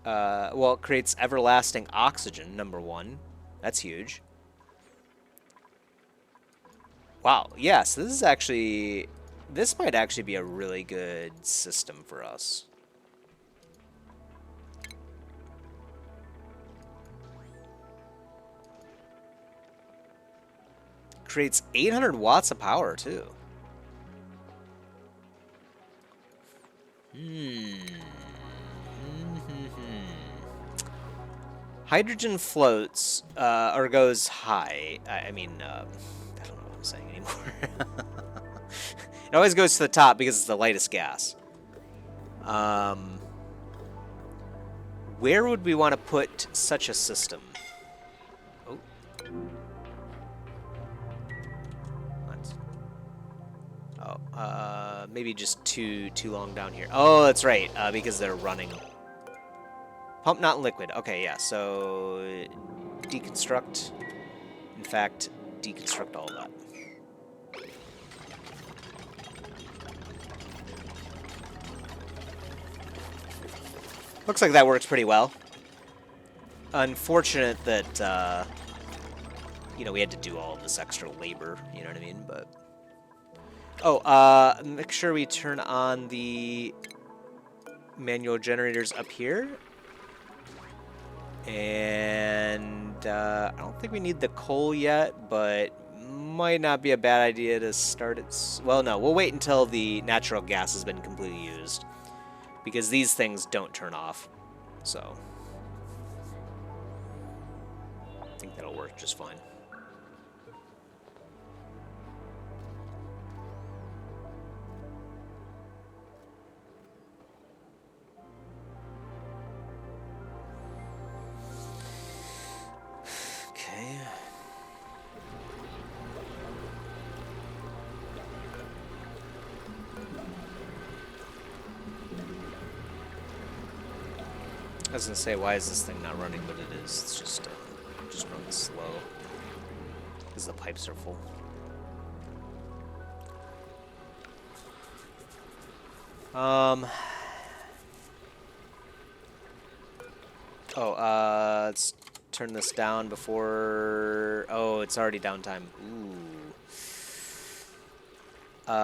Speaker 1: well, it creates everlasting oxygen, number one. That's huge. Wow, yeah, so this might actually be a really good system for us. Creates 800 watts of power, too. Hydrogen floats, or goes high. I mean, I don't know what I'm saying anymore. It always goes to the top because it's the lightest gas. Where would we want to put such a system? Oh. What? Oh, maybe just too long down here. Oh, that's right, because they're running. Pump not liquid. Okay, yeah, so deconstruct. In fact, deconstruct all of that. Looks like that works pretty well. Unfortunate that, you know, we had to do all of this extra labor, you know what I mean? But oh, make sure we turn on the manual generators up here. And I don't think we need the coal yet, but might not be a bad idea to start it. Well, no, we'll wait until the natural gas has been completely used, because these things don't turn off. So I think that'll work just fine. Okay. I was gonna say, why is this thing not running? But it is. It's just runs slow because the pipes are full. Oh, let's turn this down before. Oh, it's already downtime. Ooh.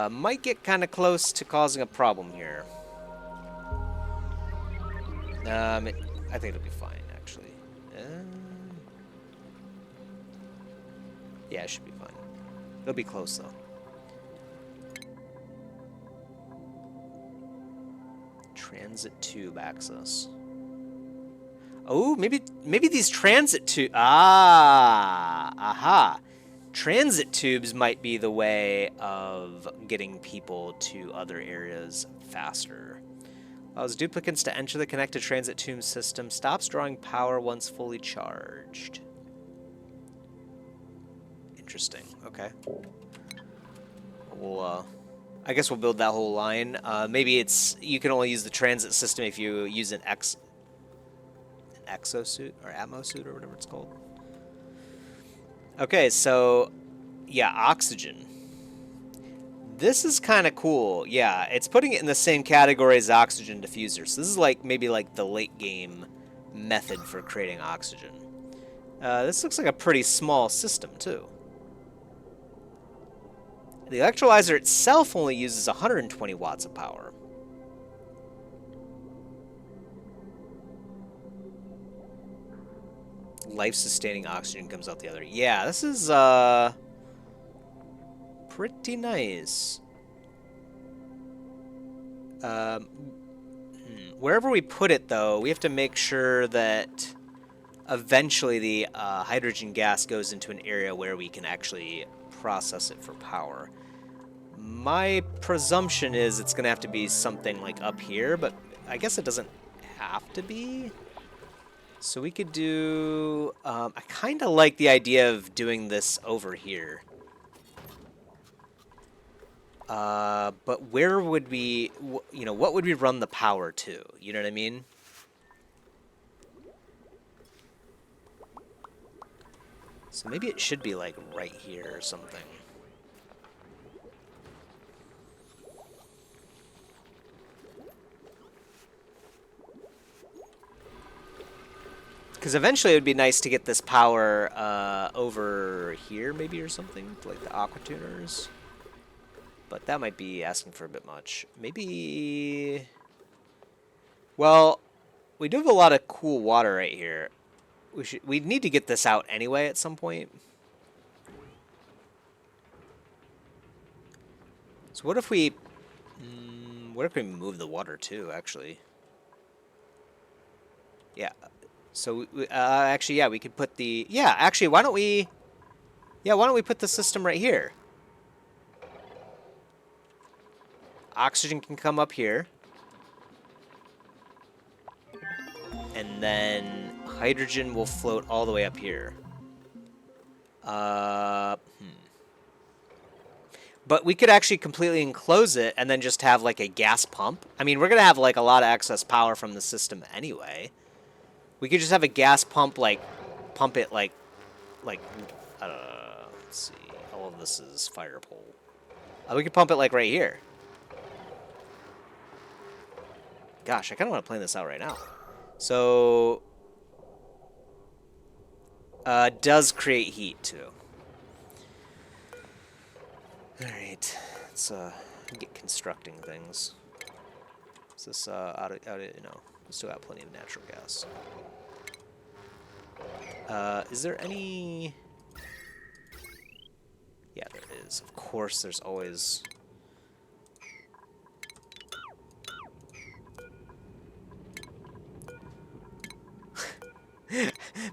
Speaker 1: Might get kind of close to causing a problem here. I think it'll be fine, actually. Yeah, it should be fine. It'll be close, though. Transit tube access. Oh, maybe these transit tubes. Ah, aha. Transit tubes might be the way of getting people to other areas faster. Allows duplicants to enter the connected transit tube system. Stops drawing power once fully charged. Interesting. Okay. We'll, I guess we'll build that whole line. Maybe you can only use the transit system if you use an exosuit or atmosuit or whatever it's called. Okay, so yeah, oxygen. This is kind of cool. Yeah, it's putting it in the same category as oxygen diffuser. So this is like maybe like the late game method for creating oxygen. This looks like a pretty small system too. The electrolyzer itself only uses 120 watts of power. Life-sustaining oxygen comes out the other. Yeah, this is pretty nice. Wherever we put it, though, we have to make sure that eventually the hydrogen gas goes into an area where we can actually process it for power. My presumption is it's going to have to be something like up here, but I guess it doesn't have to be. So we could do... I kind of like the idea of doing this over here. But where would we... what would we run the power to? You know what I mean? So maybe it should be like right here or something. Because eventually it would be nice to get this power over here, maybe, or something, like the aqua tuners. But that might be asking for a bit much. Maybe... Well, we do have a lot of cool water right here. We need to get this out anyway at some point. So what if we... where can we move the water to, actually? Yeah. So, actually, yeah, we could put the... Yeah, actually, why don't we... Yeah, why don't we put the system right here? Oxygen can come up here. And then hydrogen will float all the way up here. But we could actually completely enclose it and then just have, like, a gas pump. I mean, we're going to have, like, a lot of excess power from the system anyway. We could just have a gas pump, like, pump it, like, let's see. All of this is fire pole. We could pump it, like, right here. Gosh, I kind of want to plan this out right now. So, does create heat, too. Alright, let's, get constructing things. Is this, no. We still got plenty of natural gas. Is there any... Yeah, there is. Of course, there's always...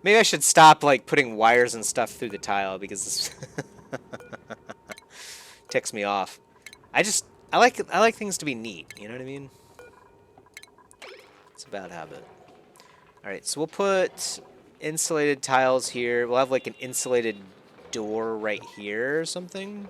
Speaker 1: Maybe I should stop, like, putting wires and stuff through the tile, because this ticks me off. I like things to be neat, you know what I mean? It's a bad habit. Alright, so we'll put insulated tiles here. We'll have like an insulated door right here or something.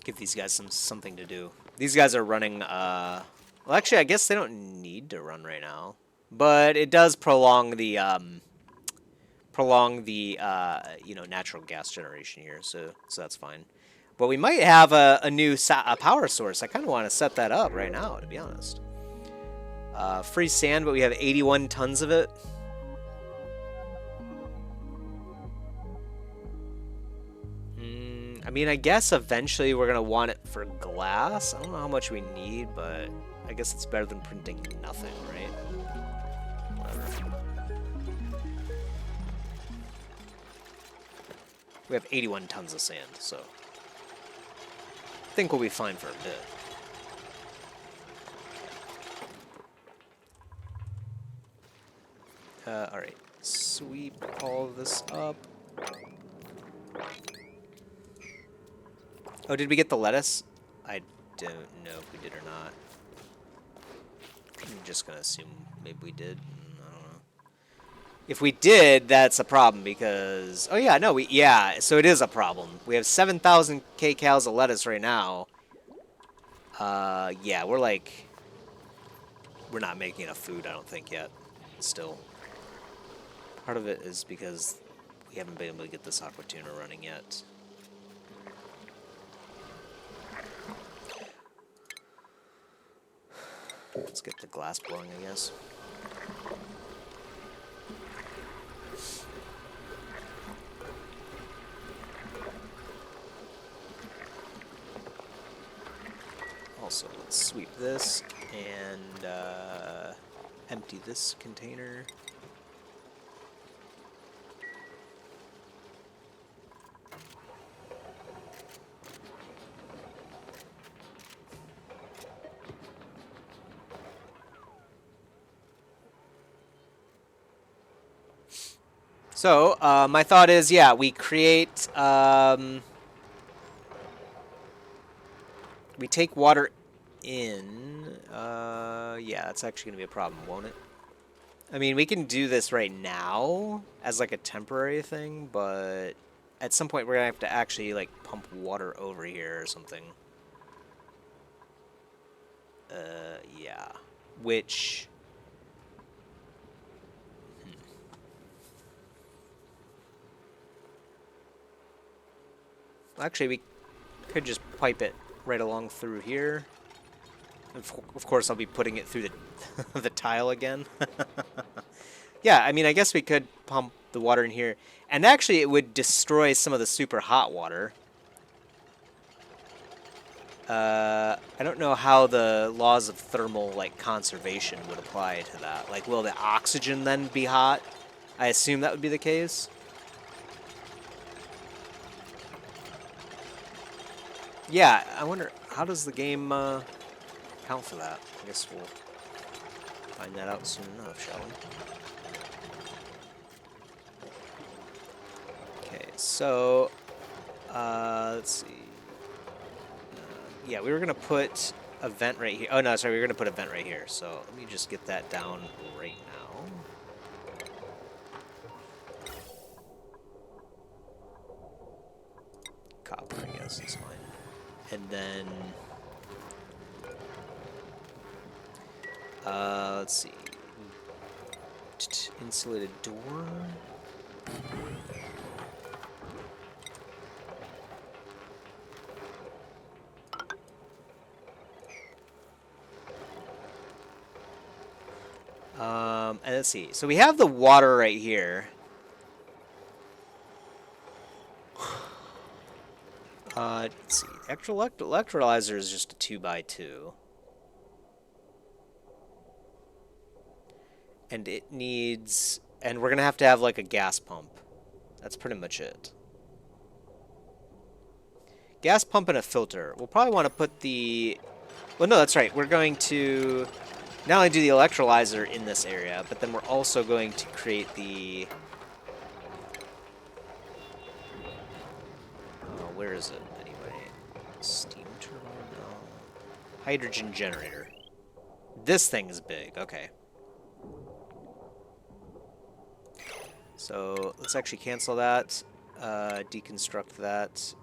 Speaker 1: Give these guys something to do. These guys are running, well, actually, I guess they don't need to run right now. But it does prolong the, natural gas generation here, so that's fine. But we might have a new power source. I kind of want to set that up right now, to be honest. Free sand, but we have 81 tons of it. I mean, I guess eventually we're going to want it for glass. I don't know how much we need, but I guess it's better than printing nothing, right? Whatever. We have 81 tons of sand, so I think we'll be fine for a bit. All right, sweep all of this up. Oh, did we get the lettuce? I don't know if we did or not. I'm just gonna assume maybe we did. I don't know. If we did, that's a problem because... Oh yeah, no, yeah, so it is a problem. We have 7,000 kcals of lettuce right now. Yeah, we're not making enough food, I don't think, yet. Still. Part of it is because we haven't been able to get this aqua tuna running yet. Let's get the glass blowing, I guess. Also, let's sweep this and empty this container. So, my thought is, yeah, we create, we take water in, yeah, that's actually going to be a problem, won't it? I mean, we can do this right now as, like, a temporary thing, but at some point we're going to have to actually, like, pump water over here or something. Yeah. Which... Actually, we could just pipe it right along through here. Of course, I'll be putting it through the the tile again. Yeah, I mean, I guess we could pump the water in here. And actually, it would destroy some of the super hot water. I don't know how the laws of thermal, like, conservation would apply to that. Like, will the oxygen then be hot? I assume that would be the case. Yeah, I wonder, how does the game account for that? I guess we'll find that out soon enough, shall we? Okay, so, let's see. Yeah, we were going to put a vent right here. Oh, no, sorry, we were going to put a vent right here. So let me just get that down right now. Copper, I guess, is fine. And then, let's see. Insulated door. And let's see. So we have the water right here. Let's see. Actual electrolyzer is just a 2x2. And it needs... And we're going to have like a gas pump. That's pretty much it. Gas pump and a filter. We'll probably want to put the... Well, no, that's right. We're going to not only do the electrolyzer in this area, but then we're also going to create the... where is it, anyway? Steam turbine? No. Hydrogen generator. This thing is big. Okay. So let's actually cancel that, deconstruct that.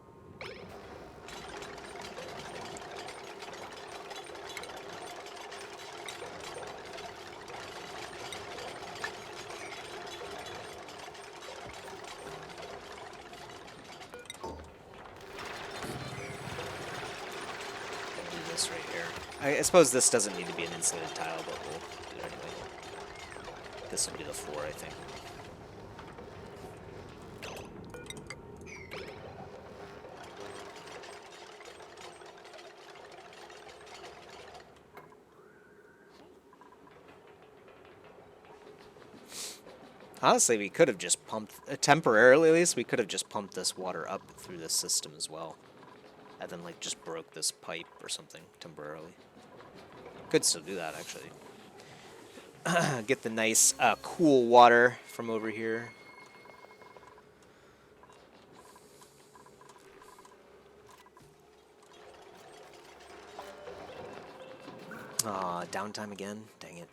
Speaker 1: Do this right here. I suppose this doesn't need to be an insulated tile, but we'll do it anyway. This will be the floor, I think. Honestly, we could have just pumped, temporarily at least, we could have just pumped this water up through this system as well. And then, like, just broke this pipe or something temporarily. Could still do that, actually. Get the nice, cool water from over here. Aw, downtime again? Dang it.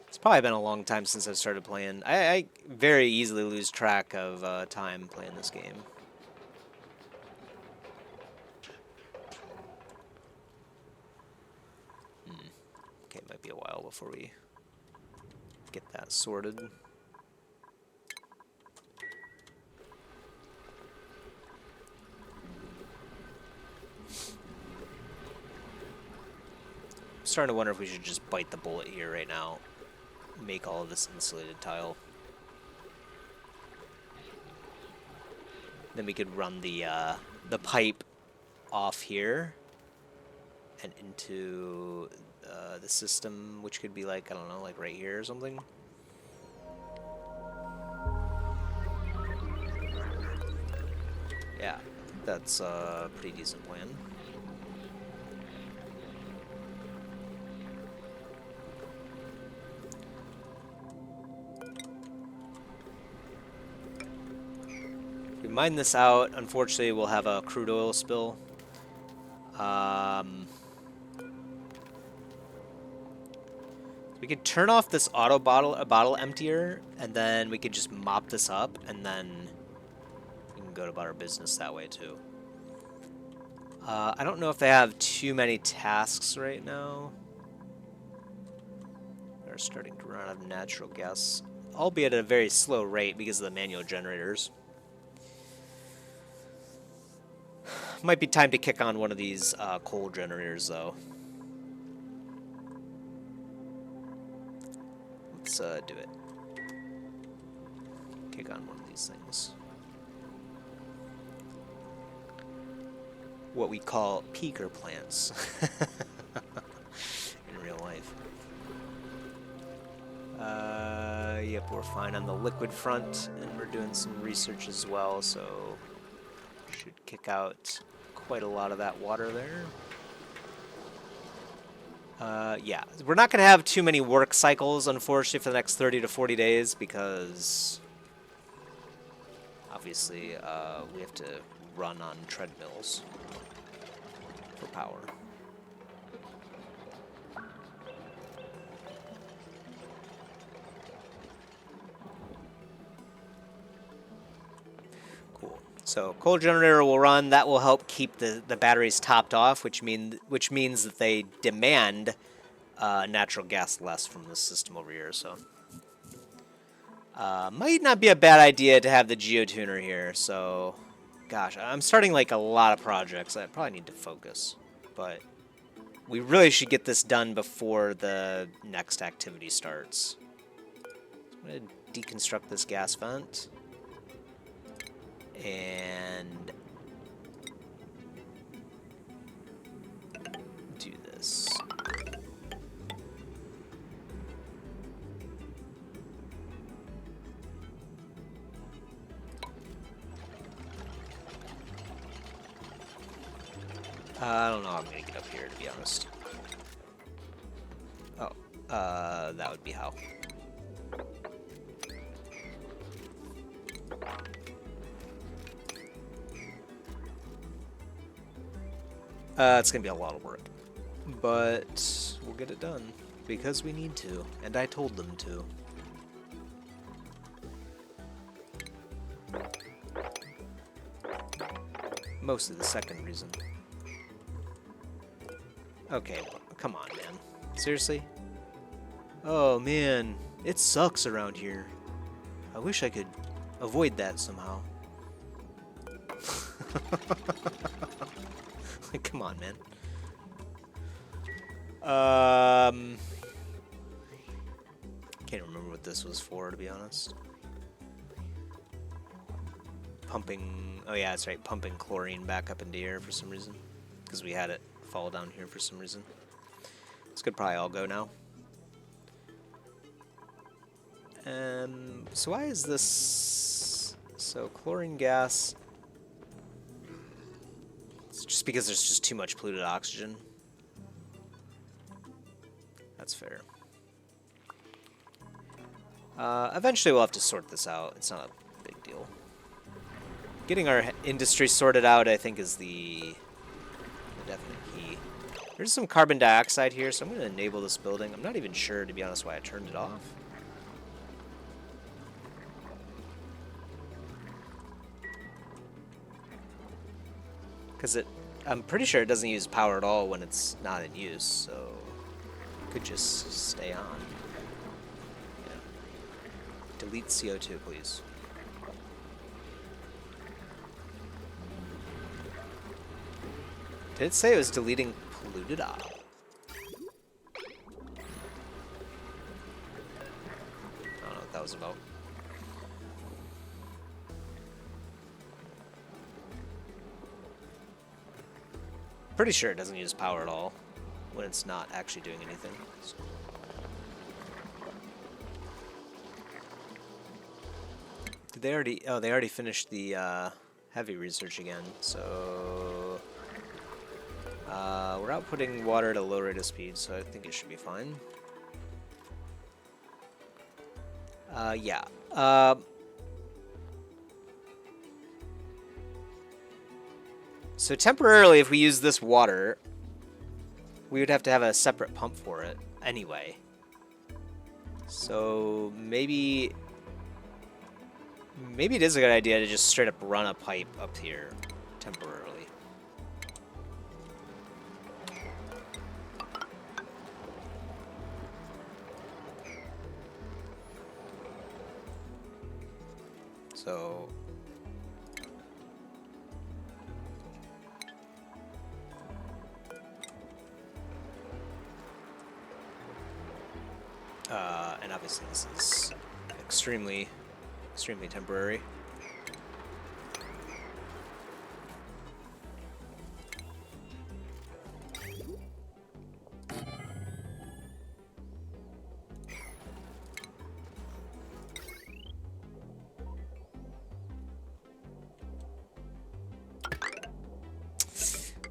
Speaker 1: It's probably been a long time since I've started playing. I very easily lose track of time playing this game. Okay, it might be a while before we get that sorted. I'm starting to wonder if we should just bite the bullet here right now. Make all of this insulated tile. Then we could run the pipe off here and into the system, which could be like, I don't know, like right here or something. Yeah, that's a pretty decent plan. If we mine this out, unfortunately, we'll have a crude oil spill. We could turn off this auto bottle emptier, and then we could just mop this up, and then we can go about our business that way too. I don't know if they have too many tasks right now. They're starting to run out of natural gas, albeit at a very slow rate because of the manual generators. Might be time to kick on one of these coal generators, though. Let's do it. Kick on one of these things. What we call peaker plants in real life. Yep, we're fine on the liquid front, and we're doing some research as well, so should kick out quite a lot of that water there. Yeah, we're not going to have too many work cycles, unfortunately, for the next 30 to 40 days, because obviously we have to run on treadmills for power. Cool. So coal generator will run. That will help keep the batteries topped off, which means that they demand natural gas less from the system over here. So might not be a bad idea to have the geotuner here. So, gosh, I'm starting like a lot of projects. I probably need to focus, but we really should get this done before the next activity starts. I'm going to deconstruct this gas vent. And do this. I don't know how I'm going to get up here, to be honest. Oh, that would be how. It's going to be a lot of work. But we'll get it done. Because we need to. And I told them to. Mostly the second reason. Okay, well, come on, man. Seriously? Oh, man. It sucks around here. I wish I could avoid that somehow. Come on, man. Can't remember what this was for, to be honest. Pumping... Oh, yeah, that's right. Pumping chlorine back up into air for some reason. Because we had it fall down here for some reason. This could probably all go now. So why is this... So chlorine gas... It's just because there's just too much polluted oxygen. That's fair. Eventually we'll have to sort this out. It's not a big deal. Getting our industry sorted out, I think, is the definite key. There's some carbon dioxide here, so I'm going to enable this building. I'm not even sure, to be honest, why I turned it off. Because I'm pretty sure it doesn't use power at all when it's not in use, so it could just stay on. Yeah. Delete CO2, please. Did it say it was deleting polluted? I don't know what that was about. Pretty sure it doesn't use power at all when it's not actually doing anything. So. Did they already? Oh, they already finished the heavy research again. So we're outputting water at a low rate of speed, so I think it should be fine. Yeah. So temporarily, if we use this water, we would have to have a separate pump for it anyway. So maybe it is a good idea to just straight up run a pipe up here temporarily. So and obviously this is extremely temporary.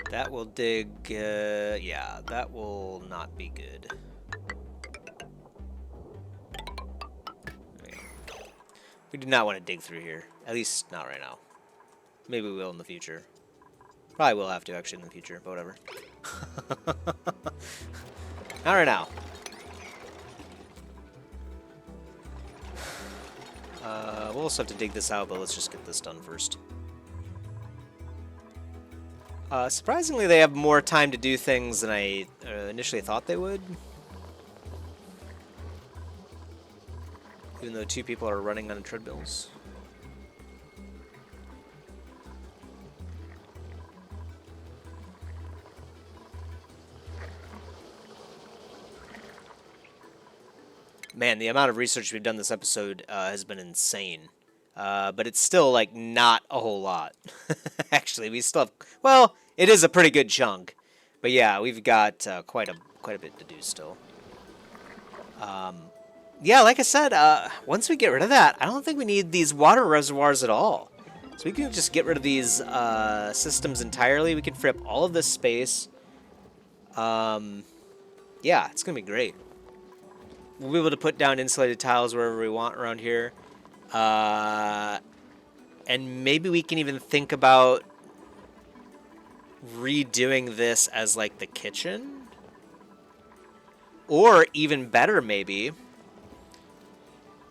Speaker 1: That will dig, yeah, that will not be good. We do not want to dig through here. At least not right now. Maybe we will in the future. Probably will have to actually in the future, but whatever. Not right now. We'll also have to dig this out, but let's just get this done first. Surprisingly, they have more time to do things than I initially thought they would. Even though 2 people are running on treadmills. Man, the amount of research we've done this episode has been insane. But it's still, like, not a whole lot. Actually, we still have... Well, it is a pretty good chunk. But yeah, we've got quite a bit to do still. Yeah, like I said, once we get rid of that, I don't think we need these water reservoirs at all. So we can just get rid of these systems entirely. We can free up all of this space. Yeah, it's going to be great. We'll be able to put down insulated tiles wherever we want around here. And maybe we can even think about redoing this as, like, the kitchen. Or, even better, maybe...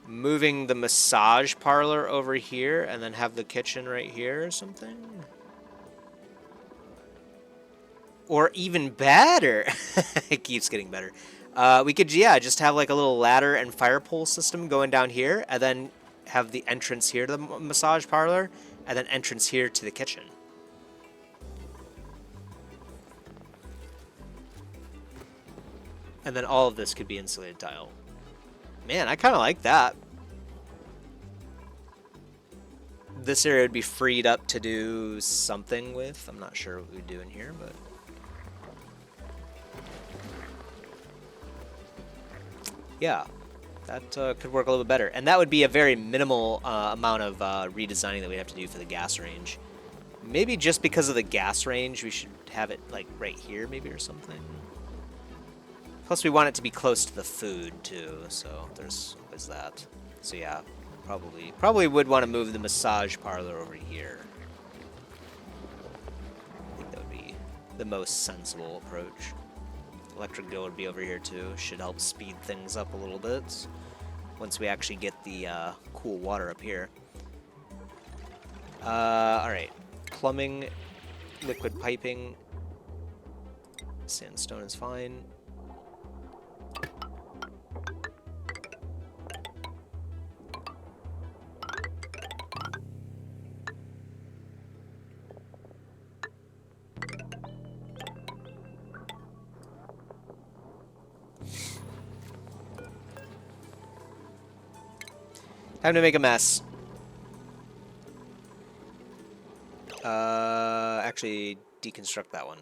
Speaker 1: moving the massage parlor over here and then have the kitchen right here or something. Or even better, it keeps getting better. We could, yeah, just have like a little ladder and fire pole system going down here and then have the entrance here to the massage parlor and then entrance here to the kitchen. And then all of this could be insulated tile. Man, I kind of like that. This area would be freed up to do something with. I'm not sure what we would do in here, but... yeah, That could work a little bit better. And that would be a very minimal amount of redesigning that we'd have to do for the gas range. Maybe just because of the gas range, we should have it like right here maybe or something. Plus we want it to be close to the food too, so there's always that. So yeah, probably would want to move the massage parlor over here. I think that would be the most sensible approach. Electric grill would be over here too. Should help speed things up a little bit once we actually get the cool water up here. Alright. Plumbing, liquid piping, sandstone is fine. Time to make a mess. Actually, deconstruct that one.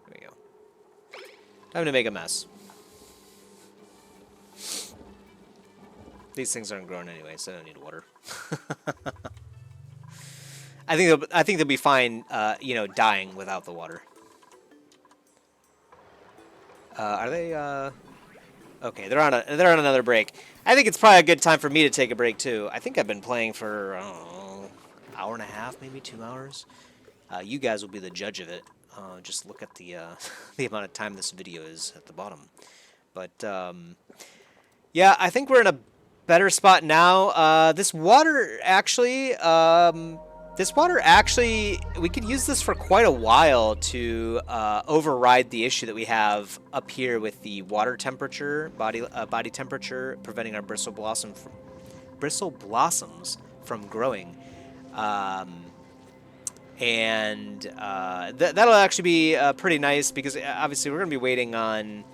Speaker 1: There we go. Time to make a mess. These things aren't growing anyway, so I don't need water. I think they'll be fine, you know, dying without the water. Are they? Okay, they're on another break. I think it's probably a good time for me to take a break too. I think I've been playing for, I don't know, hour and a half, maybe 2 hours. You guys will be the judge of it. Just look at the the amount of time this video is at the bottom. But yeah, I think we're in a better spot now. This water actually, we could use this for quite a while to override the issue that we have up here with the water temperature, body temperature, preventing our bristle blossoms from growing. That'll actually be pretty nice because obviously we're going to be waiting on...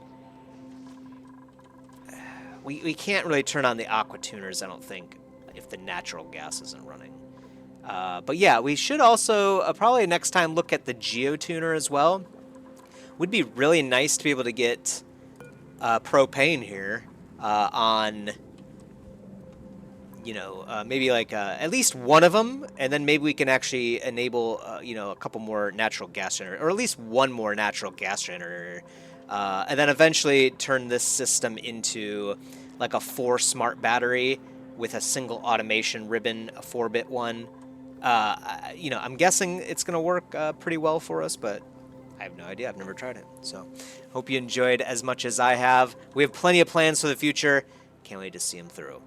Speaker 1: We can't really turn on the aqua tuners, I don't think, if the natural gas isn't running. But yeah, we should also probably next time look at the geotuner as well. Would be really nice to be able to get propane here on, you know, maybe like at least one of them, and then maybe we can actually enable, you know, a couple more natural gas generators, or at least one more natural gas generator, and then eventually turn this system into like a 4 smart battery with a single automation ribbon, a 4-bit one. You know, I'm guessing it's going to work pretty well for us, but I have no idea. I've never tried it. So hope you enjoyed as much as I have. We have plenty of plans for the future. Can't wait to see them through.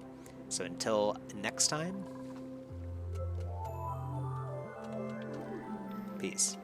Speaker 1: So until next time, peace.